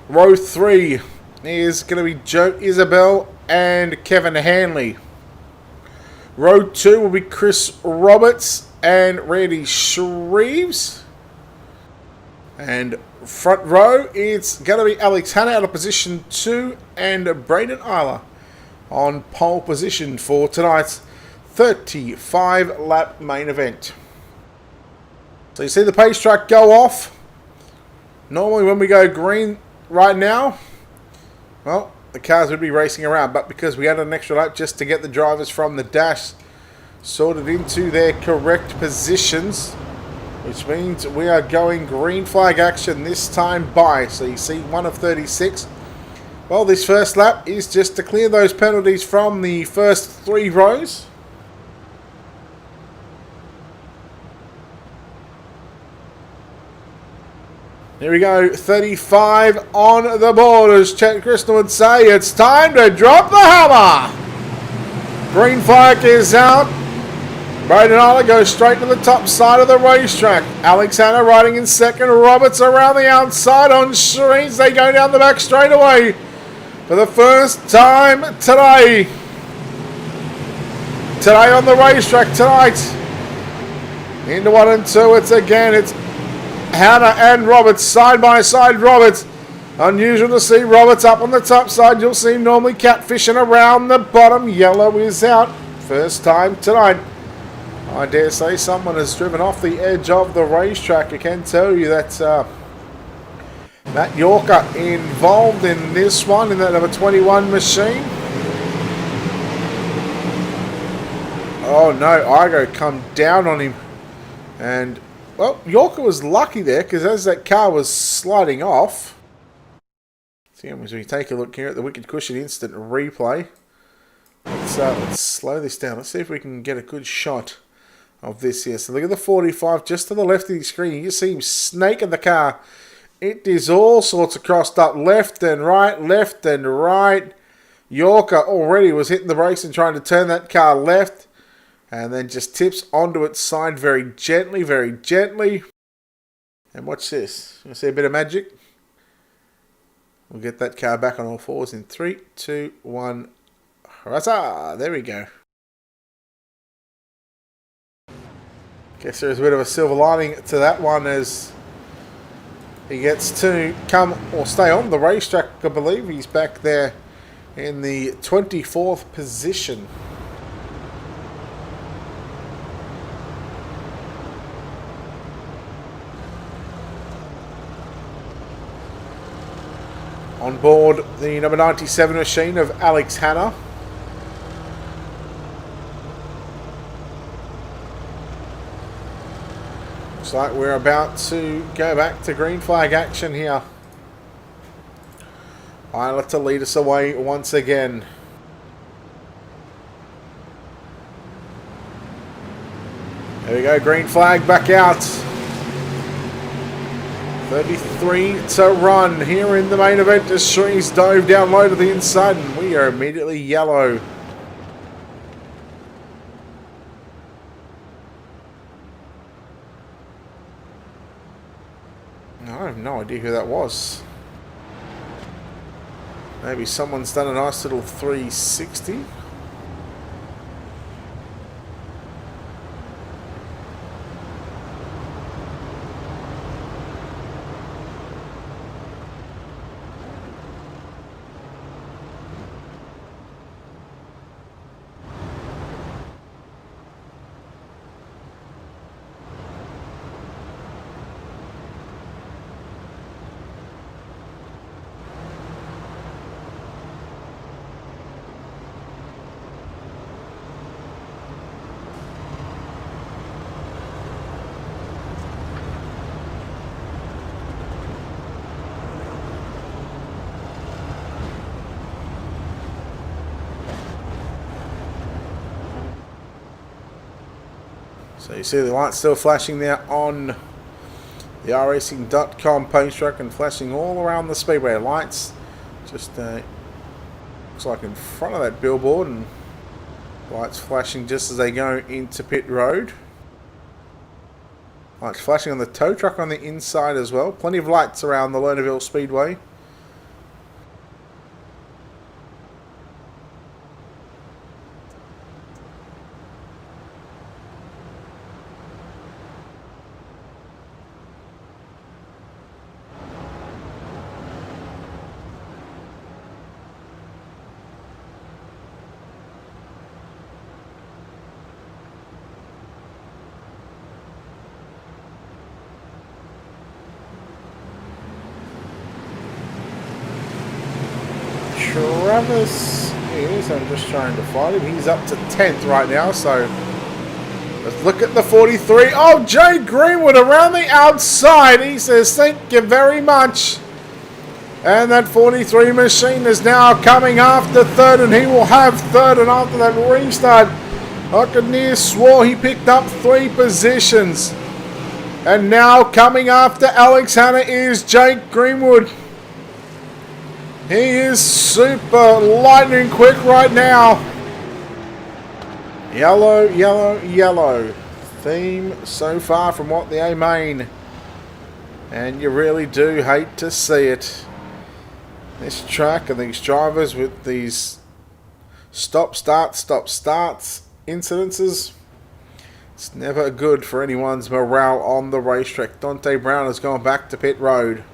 Row 3 is going to be Joe Isabel and Kevin Hanley. Row 2 will be Chris Roberts and Randy Shreves. And front row, it's going to be Alex Hanna out of position 2 and Braden Isla on pole position for tonight's 35-lap main event. So you see the pace track go off. Normally when we go green right now, well, the cars would be racing around, but because we had an extra lap just to get the drivers from the dash sorted into their correct positions, which means we are going green flag action this time by. So you see 1 of 36. Well, this first lap is just to clear those penalties from the first 3 rows. Here we go, 35 on the board, as Chet Crystal would say. It's time to drop the hammer. Green flag is out. Braden Arler goes straight to the top side of the racetrack. Alex Hanna riding in second. Roberts around the outside on streets. They go down the back straight away for the first time today. Today on the racetrack tonight. Into 1 and 2. It's Hanna and Roberts side by side. Roberts. Unusual to see Roberts up on the top side. You'll see him normally catfishing around the bottom. Yellow is out. First time tonight. I dare say someone has driven off the edge of the racetrack. I can tell you that Matt Yorker involved in this one, in that number 21 machine. Oh no, Igo come down on him. And, well, Yorker was lucky there, because as that car was sliding off. See, as we take a look here at the Wicked Cushion instant replay. Let's slow this down. Let's see if we can get a good shot of this here. So look at the 45 just to the left of the screen. You see him snaking the car. It is all sorts of crossed up left and right, left and right. Yorker already was hitting the brakes and trying to turn that car left, and then just tips onto its side very gently, very gently. And watch this. You see a bit of magic? We'll get that car back on all fours in 3, 2, 1. Huzzah! There we go. Guess there's a bit of a silver lining to that one, as he gets to come or stay on the racetrack. I believe he's back there in the 24th position. On board the number 97 machine of Alex Hanna. Looks like we're about to go back to green flag action here. Isla to lead us away once again. There we go, green flag back out. 33 to run here in the main event as Shrees dove down low to the inside, and we are immediately yellow. I have no idea who that was. Maybe someone's done a nice little 360. So you see the lights still flashing there on the racing.com post track and flashing all around the speedway. Lights just looks like in front of that billboard, and lights flashing just as they go into pit road. Lights flashing on the tow truck on the inside as well. Plenty of lights around the Lernerville Speedway. Travis is, I'm just trying to find him. He's up to 10th right now, so let's look at the 43. Oh, Jay Greenwood around the outside. He says, thank you very much. And that 43 machine is now coming after third, and he will have third. And after that restart, I could near swore he picked up 3 positions. And now coming after Alex Hanna is Jake Greenwood. He is super lightning quick right now. Yellow, yellow, yellow. Theme so far from what the A-main. And you really do hate to see it. This track and these drivers with these stop-starts incidences. It's never good for anyone's morale on the racetrack. Dante Brown has gone back to pit road.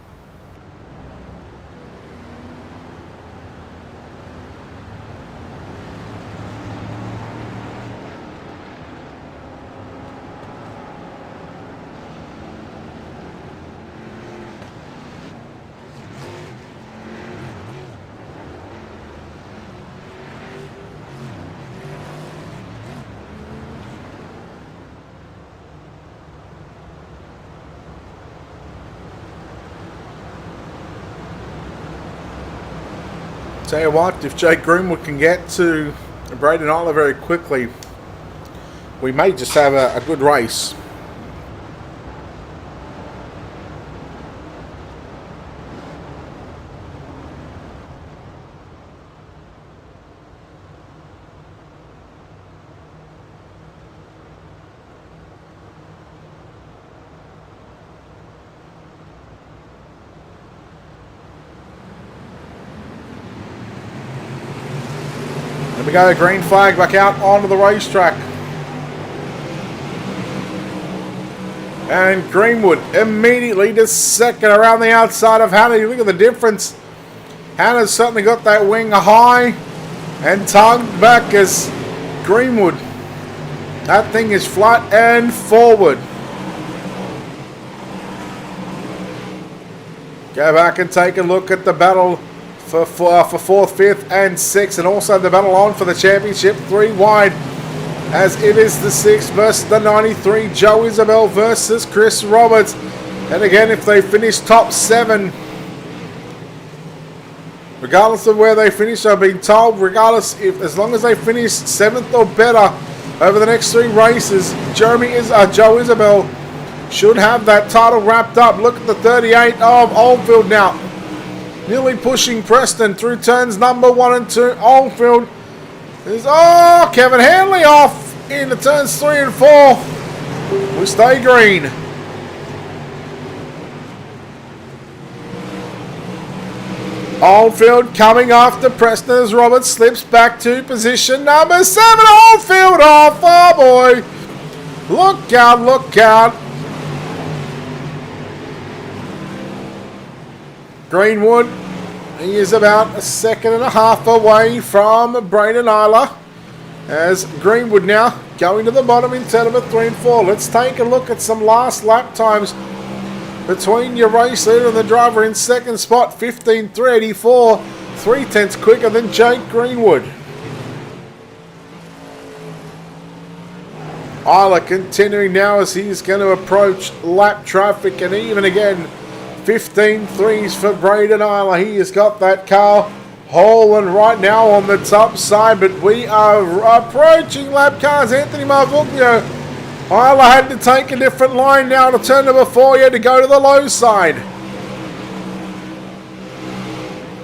Tell you what, if Jake Greenwood can get to Braden Isla very quickly, we may just have a good race. There we go, green flag back out onto the racetrack. And Greenwood immediately to second around the outside of Hannah. You look at the difference. Hannah's certainly got that wing high and tugged back as Greenwood. That thing is flat and forward. Go back and take a look at the battle for 4th, 5th and 6th, and also the battle on for the championship 3 wide, as it is the 6 versus the 93, Joe Isabel versus Chris Roberts. And again, if they finish top 7, regardless of where they finish, I've been told, as long as they finish 7th or better over the next 3 races, Joe Isabel should have that title wrapped up. Look at the 38 of Oldfield now, nearly pushing Preston through turns number 1 and 2. Oldfield is, Kevin Hanley off into turns 3 and 4. We stay green. Oldfield coming after Preston as Roberts slips back to position number 7. Oldfield off. Oh boy. Look out, look out. Greenwood, he is about 1.5 seconds away from Braden Isla, as Greenwood now going to the bottom in turn number 3 and 4. Let's take a look at some last lap times between your race leader and the driver in second spot. 15.384, 0.3 quicker than Jake Greenwood. Isla continuing now as he's going to approach lap traffic, and even again 15.3s for Braden Isla. He has got that car hauling right now on the top side, but we are approaching lap cars. Anthony Marvuglio. Isla had to take a different line now to turn number 4. He had to go to the low side.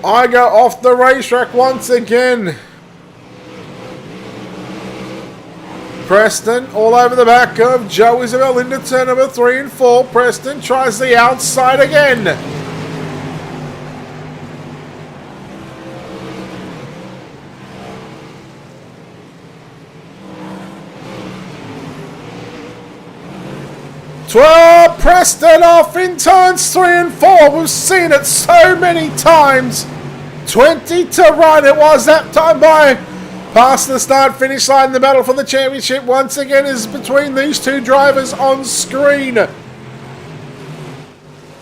I go off the racetrack once again. Preston all over the back of Joe Isabel into turn number 3 and 4. Preston tries the outside again. Preston off in turns 3 and 4. We've seen it so many times. 20 to run it was that time by. Past the start-finish line, the battle for the championship once again is between these 2 drivers on screen.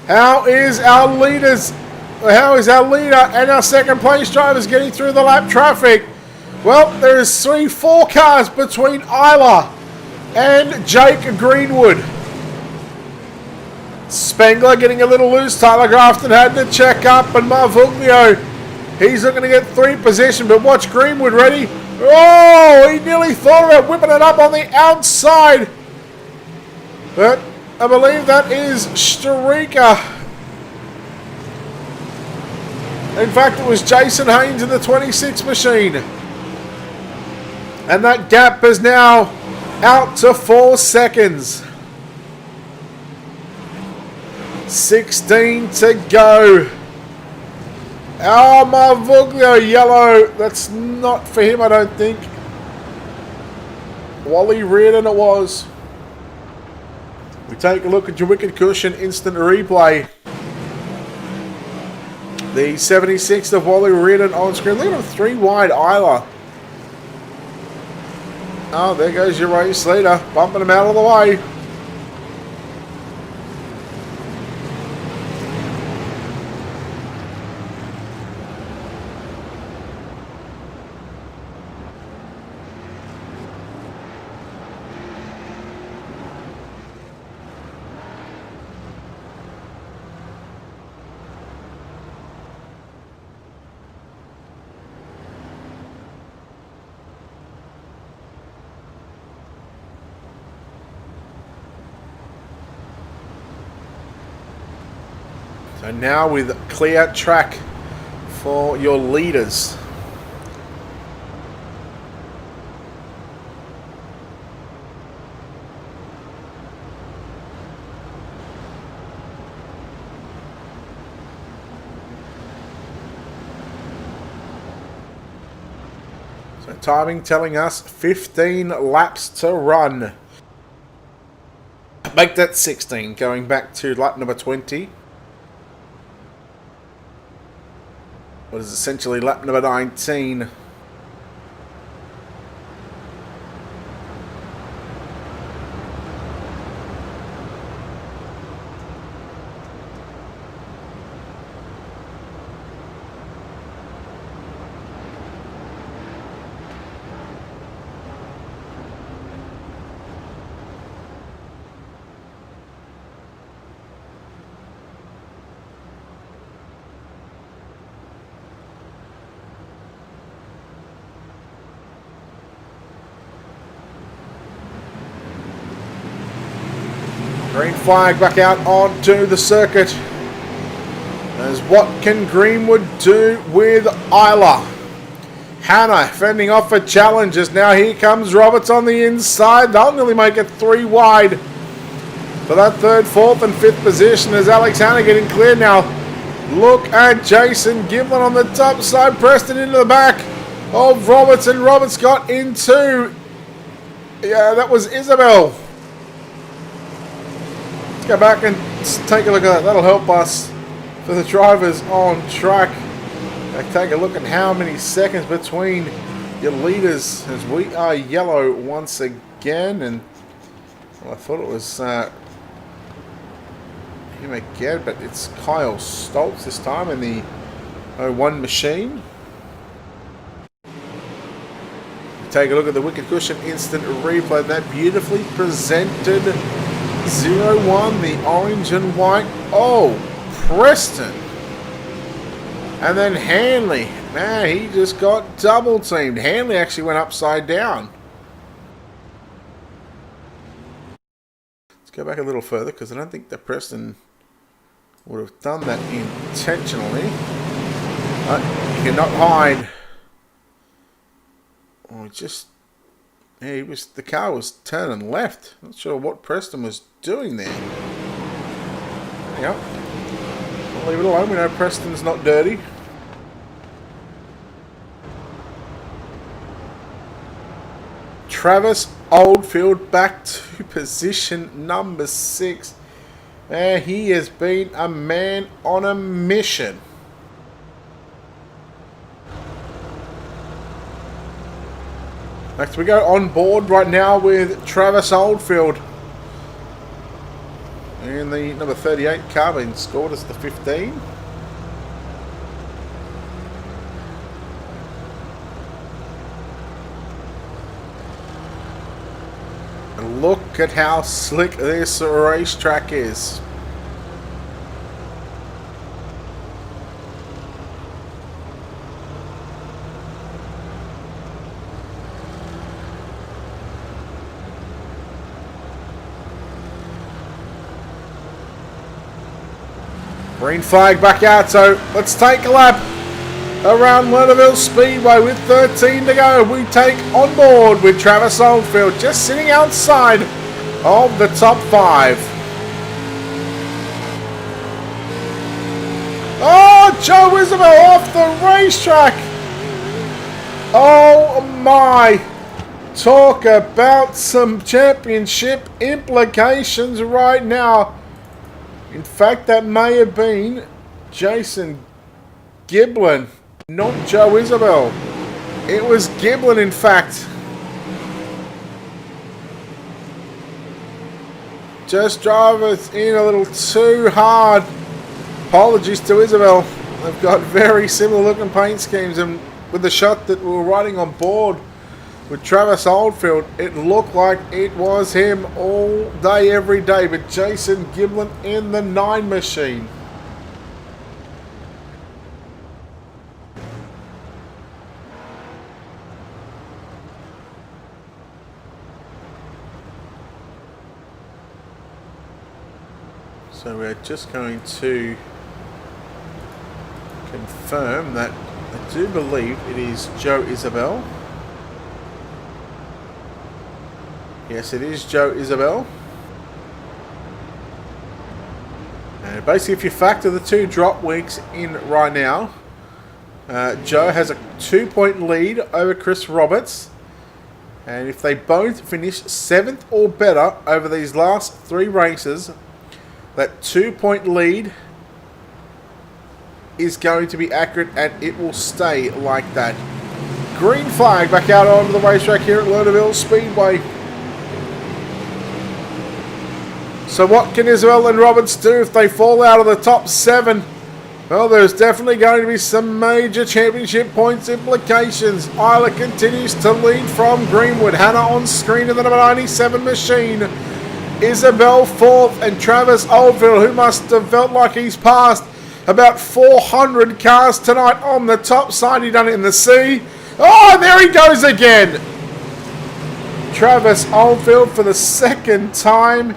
How is our leader and our second place drivers getting through the lap traffic? Well, there is 4 cars between Isla and Jake Greenwood. Spengler getting a little loose. Tyler Grafton had to check up, and Marvuglio, he's looking to get 3 position, but watch Greenwood ready. Oh, he nearly thought about whipping it up on the outside. But I believe that is Streaker. In fact, it was Jason Haynes in the 26 machine. And that gap is now out to 4 seconds. 16 to go. Oh, Marvuglio, yellow. That's not for him, I don't think. Wally Reardon it was. We take a look at your wicket cushion instant replay. The 76 of Wally Reardon on screen. Look at him, 3 wide Isla. Oh, there goes your race leader, bumping him out of the way. So now with clear track for your leaders. So timing telling us 15 laps to run. Make that 16, going back to lap number 20. What is essentially lap number 19. Green flag back out onto the circuit. As what can Greenwood do with Isla? Hannah fending off for challenges. Now here comes Roberts on the inside. They'll nearly make it 3 wide for that 3rd, 4th and 5th position as Alex Hannah getting clear now. Look at Jason Gimlin on the top side. Preston into the back of Roberts, and Roberts got into, yeah, that was Isabel. Go back and take a look at that. That'll help us for the drivers on track. Take a look at how many seconds between your leaders as we are yellow once again. And well, I thought it was him again, but it's Kyle Stoltz this time in the 01 machine. Take a look at the wicket cushion instant replay. That beautifully presented 0-1, the orange and white. Oh, Preston. And then Hanley. Man, he just got double teamed. Hanley actually went upside down. Let's go back a little further because I don't think that Preston would have done that intentionally. But you cannot hide. Oh, just... yeah, the car was turning left. Not sure what Preston was doing there. Yep. We'll leave it alone. We know Preston's not dirty. Travis Oldfield back to position number 6. He has been a man on a mission. Next we go on board right now with Travis Oldfield. And the number 38 car being scored as the 15. And look at how slick this racetrack is. Green flag back out, so let's take a lap around Lernerville Speedway with 13 to go. We take on board with Travis Oldfield just sitting outside of the top 5. Oh, Joe Isabel off the racetrack. Oh my. Talk about some championship implications right now. In fact, that may have been Jason Giblin, not Joe Isabel. It was Giblin, in fact. Just drove us in a little too hard. Apologies to Isabel. They've got very similar looking paint schemes, and with the shot that we were riding on board with Travis Oldfield, it looked like it was him all day, every day. But Jason Giblin in the 9 machine. So we're just going to confirm that I do believe it is Joe Isabel. Yes, it is Joe Isabel. And basically, if you factor the 2 drop weeks in right now, Joe has a 2-point lead over Chris Roberts. And if they both finish 7th or better over these last 3 races, that 2-point lead is going to be accurate, and it will stay like that. Green flag back out onto the racetrack here at Lernerville Speedway. So what can Isabel and Roberts do if they fall out of the top 7? Well, there's definitely going to be some major championship points implications. Isla continues to lead from Greenwood. Hannah on screen in the number 97 machine. Isabel 4th, and Travis Oldfield, who must have felt like he's passed about 400 cars tonight on the top side. He done it in the sea. Oh, there he goes again. Travis Oldfield for the 2nd time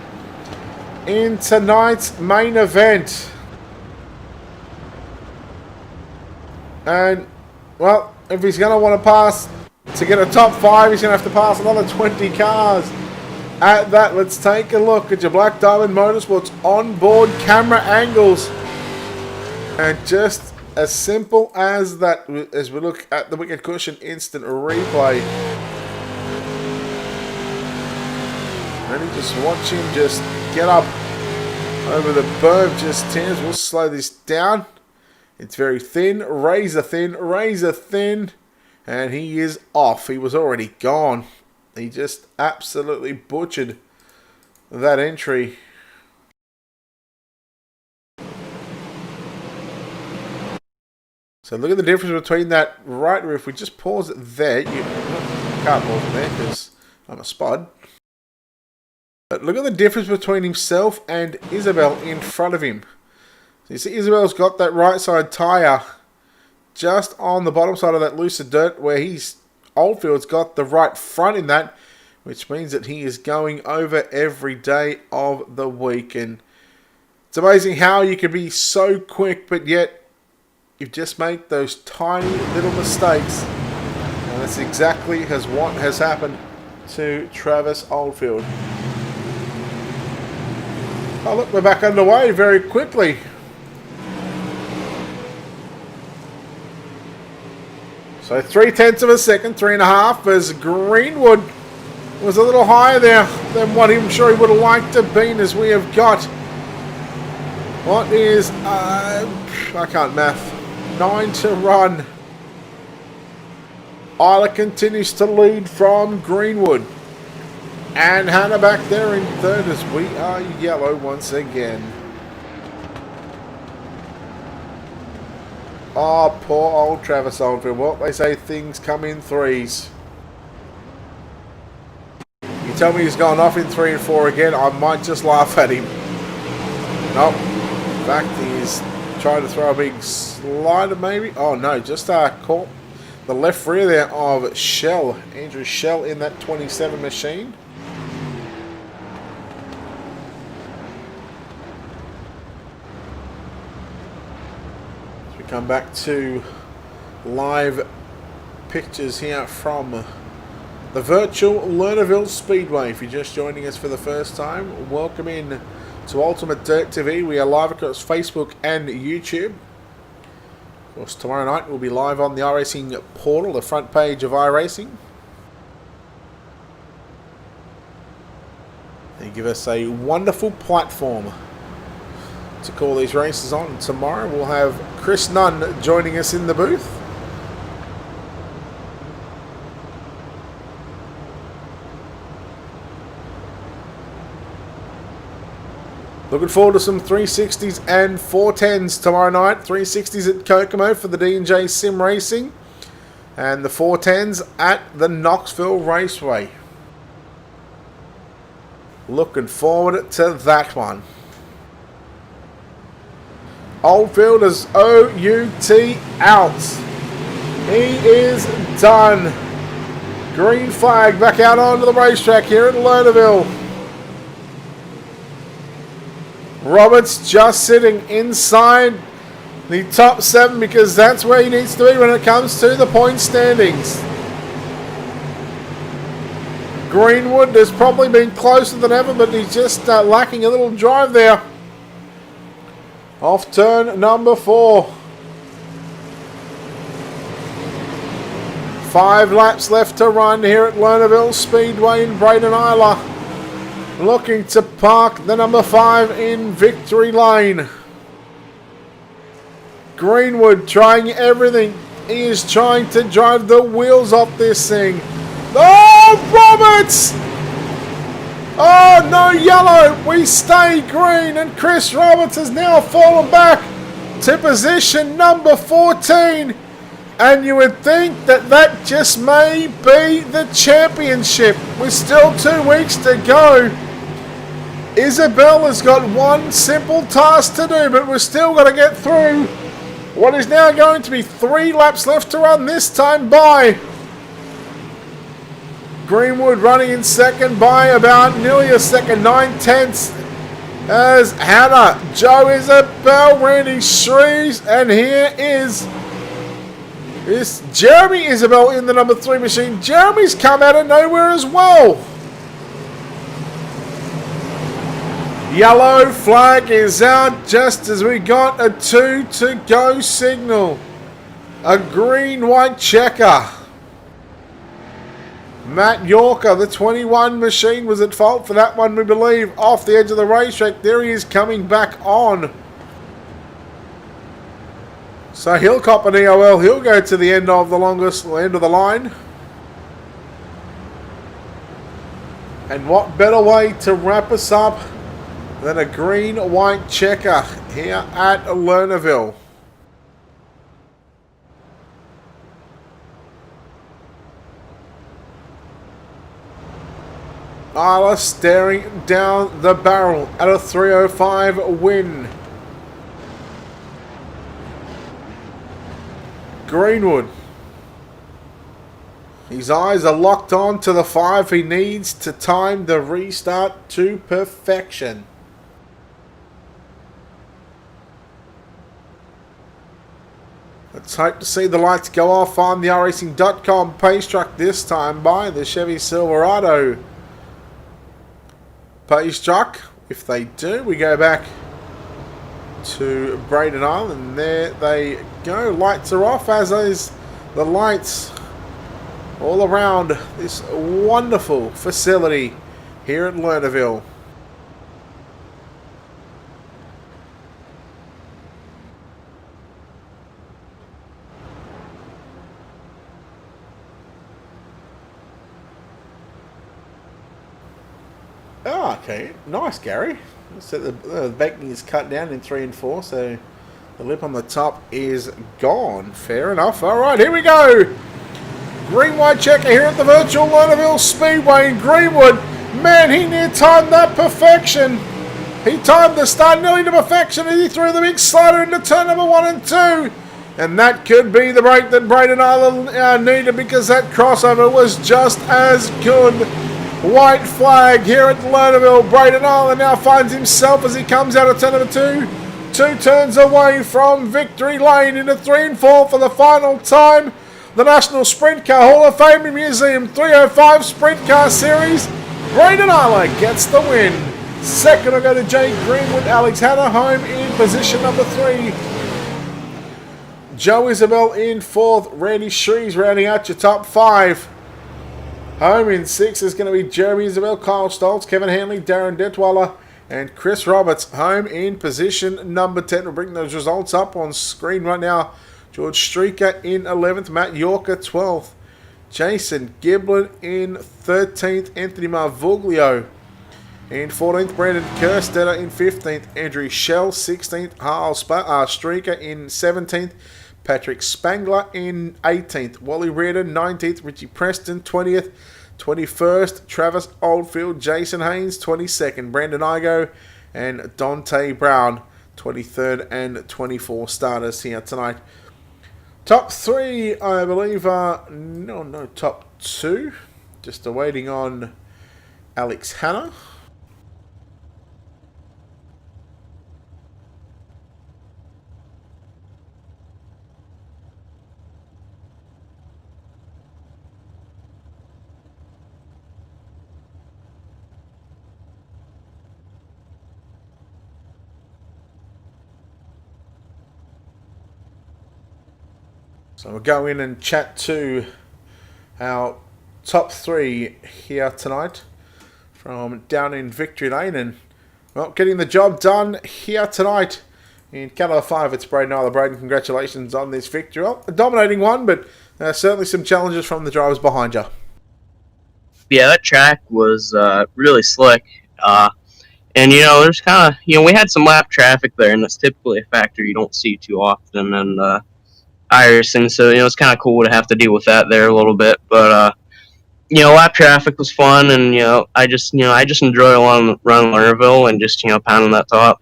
in tonight's main event. And, well, if he's going to want to pass to get a top 5, he's going to have to pass another 20 cars. At that, let's take a look at your Black Diamond Motorsports onboard camera angles. And just as simple as that, as we look at the Wicked Cushion instant replay. Ready, just watch him just get up over the berm just 10. We'll slow this down. It's very thin, razor thin, razor thin. And he is off. He was already gone. He just absolutely butchered that entry. So look at the difference between that right rear. If we just pause it there, you can't pause it there because I'm a spud. But look at the difference between himself and Isabel in front of him. So you see Isabel's got that right side tyre just on the bottom side of that looser dirt, where Oldfield's got the right front in that, which means that he is going over every day of the week. And it's amazing how you can be so quick, but yet you just make those tiny little mistakes. And that's exactly what has happened to Travis Oldfield. Oh look, we're back underway very quickly. So 0.3 of a second, 3.5, as Greenwood was a little higher there than what I'm sure he would have liked to have been, as we have got, what is, I can't math, 9 to run. Isla continues to lead from Greenwood. And Hannah back there in 3rd as we are yellow once again. Oh, poor old Travis Oldfield. Well, they say things come in 3s. You tell me he's going off in 3 and 4 again, I might just laugh at him. Nope. In fact, he's trying to throw a big slider maybe. Oh no, just caught the left rear there of Shell. Andrew Shell in that 27 machine. come back to live pictures here from the virtual Lernerville Speedway. If you're just joining us for the first time, welcome in to Ultimate Dirt TV. We are live across Facebook and YouTube. Of course, tomorrow night we'll be live on the iRacing portal, the front page of iRacing. They give us a wonderful platform to call these races on. Tomorrow we'll have Chris Nunn joining us in the booth. Looking forward to some 360s and 410s tomorrow night. 360s at Kokomo for the D&J Sim Racing, and the 410s at the Knoxville Raceway. Looking forward to that one. Oldfielder's OUT out. He is done. Green flag back out onto the racetrack here at Lernerville. Roberts just sitting inside the top 7 because that's where he needs to be when it comes to the point standings. Greenwood has probably been closer than ever, but he's just lacking a little drive there. Off turn number 4. 5 laps left to run here at Lernerville Speedway in Braden Isla. Looking to park the number 5 in victory lane. Greenwood trying everything. He is trying to drive the wheels off this thing. Oh, Roberts! Oh, no yellow. We stay green, and Chris Roberts has now fallen back to position number 14. And you would think that that just may be the championship. With still 2 weeks to go. Isabel has got one simple task to do, but we're still going to get through what is now going to be 3 laps left to run, this time by Greenwood running in second by about nearly a second, 9/10 as Hannah, Joe Isabel, Randy Shreves, and here is Jeremy Isabel in the number 3 machine. Jeremy's come out of nowhere as well. Yellow flag is out just as we got a 2 to go signal. A green-white checker. Matt Yorker, the 21 machine, was at fault for that one, we believe, off the edge of the racetrack. There he is coming back on. So he'll cop an EOL. He'll go to the end of the end of the line. And what better way to wrap us up than a green-white checker here at Lernerville. Isla staring down the barrel at a 305 win. Greenwood. His eyes are locked on to the 5 he needs to time the restart to perfection. Let's hope to see the lights go off on the iRacing.com pace truck, this time by the Chevy Silverado pace truck. If they do, we go back to Braden Island, and there they go. Lights are off, as is the lights all around this wonderful facility here at Lernerville. Oh, okay. Nice, Gary. So the backing is cut down in 3 and 4, so the lip on the top is gone. Fair enough. All right, here we go. Green-white checker here at the virtual Lernerville Speedway in Greenwood. Man, he near timed that perfection. He timed the start nearly to perfection as he threw the big slider into turn number 1 and 2. And that could be the break that Braden Island needed, because that crossover was just as good. White flag here at Lernerville. Braden Island now finds himself as he comes out of turn number 2 2 turns away from victory lane into 3 and 4 for the final time. The National Sprint Car Hall of Fame and Museum 305 Sprint Car Series. Braden Arler gets the win. Second will go to Jake Greenwood. Alex Hanna home in position number 3. Joe Isabel in 4th. Randy Shrees rounding out your top 5. Home in 6 is going to be Jeremy Isabel, Kyle Stoltz, Kevin Hanley, Darren Detweiler, and Chris Roberts. Home in position number 10. We'll bring those results up on screen right now. George Streaker in 11th. Matt Yorker 12th. Jason Giblin in 13th. Anthony Marvoglio in 14th. Brandon Kerstetter in 15th. Andrew Shell 16th. Harl Streaker in 17th. Patrick Spangler in 18th. Wally Reardon 19th. Richie Preston 20th. 21st. Travis Oldfield. Jason Haynes 22nd. Brandon Igo and Dante Brown 23rd and 24th starters here tonight. Top 3, I believe, no, top 2. Just awaiting on Alex Hanna. So we'll go in and chat to our top 3 here tonight from down in Victory Lane. And, well, getting the job done here tonight in Catalog 5. It's Braden Arler. Braden, congratulations on this victory. Well, a dominating one, but certainly some challenges from the drivers behind you.
Yeah, that track was really slick. And, there's kind of, we had some lap traffic there, and that's typically a factor you don't see too often. And, iRacing, so it's kind of cool to have to deal with that there a little bit. But lap traffic was fun, and I just enjoy running Lernerville and just pounding that top.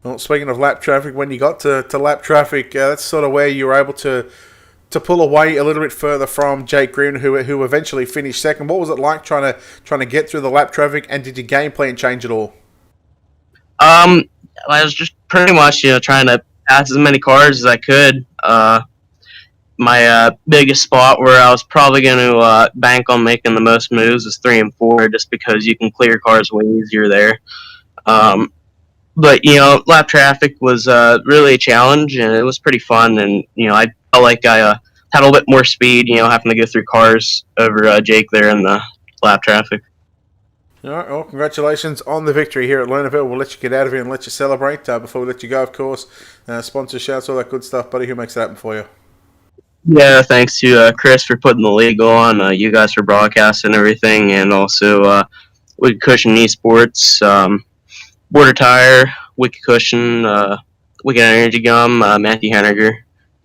Well, speaking of lap traffic, when you got to lap traffic, that's sort of where you were able to pull away a little bit further from Jake Green, who eventually finished second. What was it like trying to get through the lap traffic, and did your game plan change at all?
I was just pretty much trying to pass as many cars as I could. My biggest spot where I was probably going to bank on making the most moves is 3 and 4, just because you can clear cars way easier there. But lap traffic was really a challenge, and it was pretty fun. And I felt like I had a little bit more speed, having to go through cars over Jake there in the lap traffic.
All right, well, congratulations on the victory here at Lernerville. We'll let you get out of here and let you celebrate. Before we let you go, of course, sponsor shouts, all that good stuff, buddy. Who makes it happen for you?
Yeah, thanks to Chris for putting the league on, you guys for broadcasting everything, and also Wicked Cushion Esports, Border Tire, Wicked Cushion, Wicked Energy Gum, Matthew Henniger,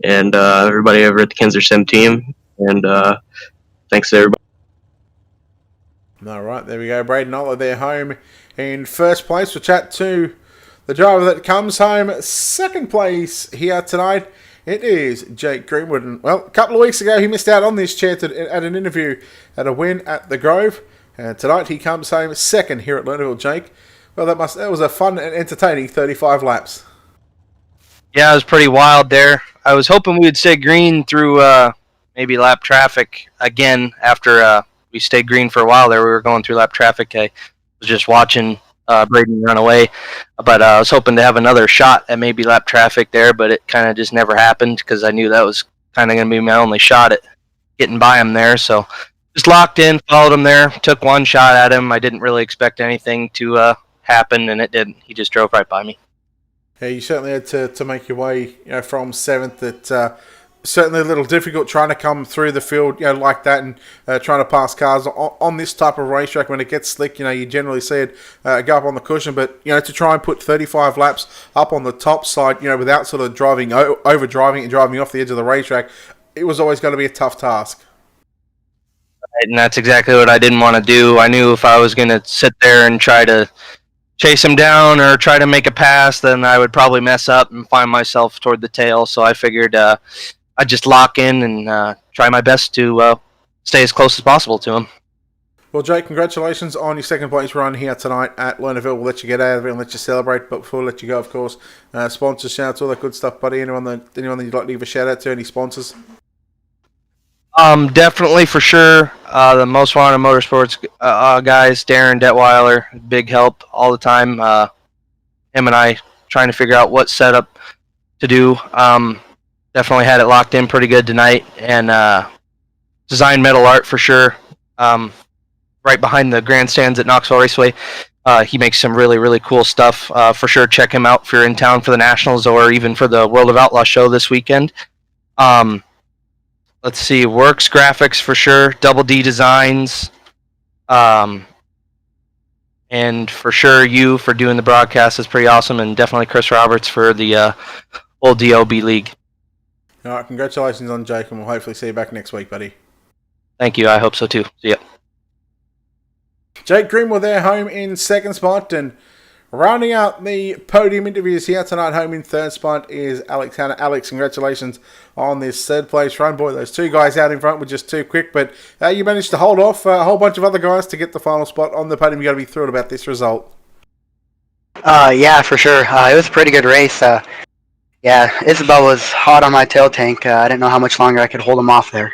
and everybody over at the Kinzer Sim team. And thanks to everybody.
All right, there we go. Braden Arler there, home in first place. We'll chat to the driver that comes home second place here tonight. It is Jake Greenwood. And, well, a couple of weeks ago, he missed out on this chair at an interview at a win at the Grove. And tonight, he comes home second here at Lernerville. Jake, well, that was a fun and entertaining 35 laps.
Yeah, it was pretty wild there. I was hoping we'd stay green through maybe lap traffic again after we stayed green for a while there. We were going through lap traffic. I was just watching Braden run away, but I was hoping to have another shot at maybe lap traffic there, but it kind of just never happened because I knew that was kind of going to be my only shot at getting by him there. So just locked in, followed him there, took one shot at him. I didn't really expect anything to happen, and it didn't. He just drove right by me.
Yeah, you certainly had to make your way from 7th. It certainly a little difficult trying to come through the field like that and trying to pass cars on this type of racetrack. When it gets slick, you generally see it go up on the cushion, but to try and put 35 laps up on the top side without sort of driving over driving and driving off the edge of the racetrack, it was always going to be a tough task.
And that's exactly what I didn't want to do. I knew if I was going to sit there and try to chase him down or try to make a pass, then I would probably mess up and find myself toward the tail. So I figured I'd just lock in and try my best to stay as close as possible to him.
Well, Jake, congratulations on your second place run here tonight at Lernerville. We'll let you get out of it and let you celebrate. But before we let you go, of course, sponsors, shouts, all that good stuff, buddy. Anyone that you'd like to give a shout out to, any sponsors?
Definitely for sure. The Most Wanted Motorsports guys, Darren Detweiler, big help all the time. Him and I trying to figure out what setup to do. Definitely had it locked in pretty good tonight, and design metal art for sure. Right behind the grandstands at Knoxville Raceway. He makes some really, really cool stuff. For sure, check him out if you're in town for the Nationals or even for the World of Outlaw show this weekend. Let's see, Works Graphics for sure, Double D Designs, and for sure you for doing the broadcast is pretty awesome, and definitely Chris Roberts for the old DOB League.
All right, congratulations on Jake, and we'll hopefully see you back next week, buddy.
Thank you, I hope so too. See ya.
Jake Greenwood there, home in second spot, and rounding out the podium interviews here tonight, home in third spot is Alex Hanna. Alex, congratulations on this third place run. Boy, those two guys out in front were just too quick, but you managed to hold off a whole bunch of other guys to get the final spot on the podium. You got to be thrilled about this result.
Yeah, for sure. It was a pretty good race. Yeah, Isabel was hot on my tail tank. I didn't know how much longer I could hold him off there.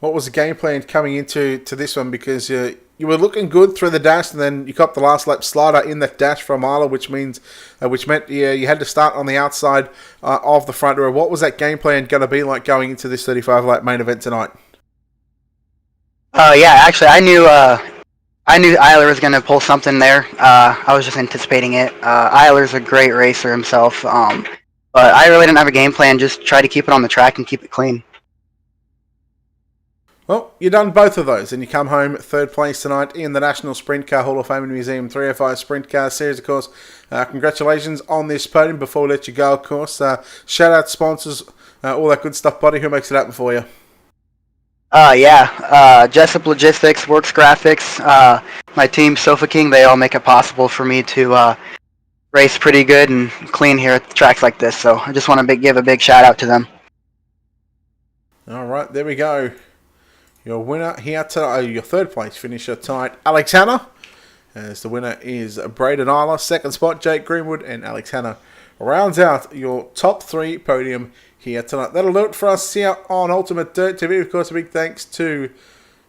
What was the game plan coming into this one? Because you were looking good through the dash, and then you got the last lap slider in that dash for a mile, which meant you had to start on the outside of the front row. What was that game plan going to be like going into this 35-lap main event tonight?
Yeah, actually, I knew Eiler was going to pull something there. I was just anticipating it. Eiler's a great racer himself, but I really didn't have a game plan. Just try to keep it on the track and keep it clean.
Well, you've done both of those, and you come home third place tonight in the National Sprint Car Hall of Fame and Museum 305 Sprint Car Series, of course. Congratulations on this podium. Before we let you go, of course, shout out sponsors, all that good stuff, buddy. Who makes it happen for you?
Jessup Logistics, Works Graphics, my team, Sofa King, they all make it possible for me to race pretty good and clean here at tracks like this. So I just want to give a big shout out to them.
All right, there we go. Your winner here tonight, your third place finisher tonight, Alex Hanna. As the winner is Braden Eiler. Second spot, Jake Greenwood, and Alex Hanna rounds out your top three podium here tonight. That'll do it for us here on Ultimate Dirt TV. Of course, a big thanks to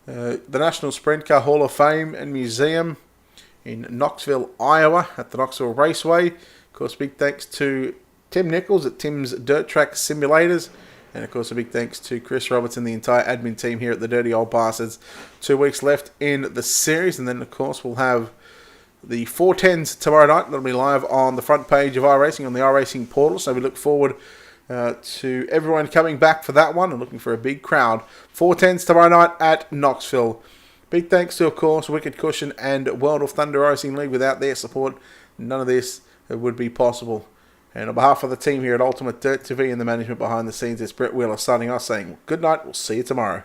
the National Sprint Car Hall of Fame and Museum in Knoxville, Iowa, at the Knoxville Raceway. Of course, big thanks to Tim Nichols at Tim's Dirt Track Simulators. And, of course, a big thanks to Chris Roberts and the entire admin team here at the Dirty Old Bastards. 2 weeks left in the series. And then, of course, we'll have the 410s tomorrow night. That'll be live on the front page of iRacing on the iRacing portal. So we look forward to everyone coming back for that one and looking for a big crowd. 410s tomorrow night at Knoxville. Big thanks to, of course, Wicked Cushion and World of Thunder Racing League. Without their support, none of this would be possible. And on behalf of the team here at Ultimate Dirt TV and the management behind the scenes, it's Brett Wheeler signing off saying good night. We'll see you tomorrow.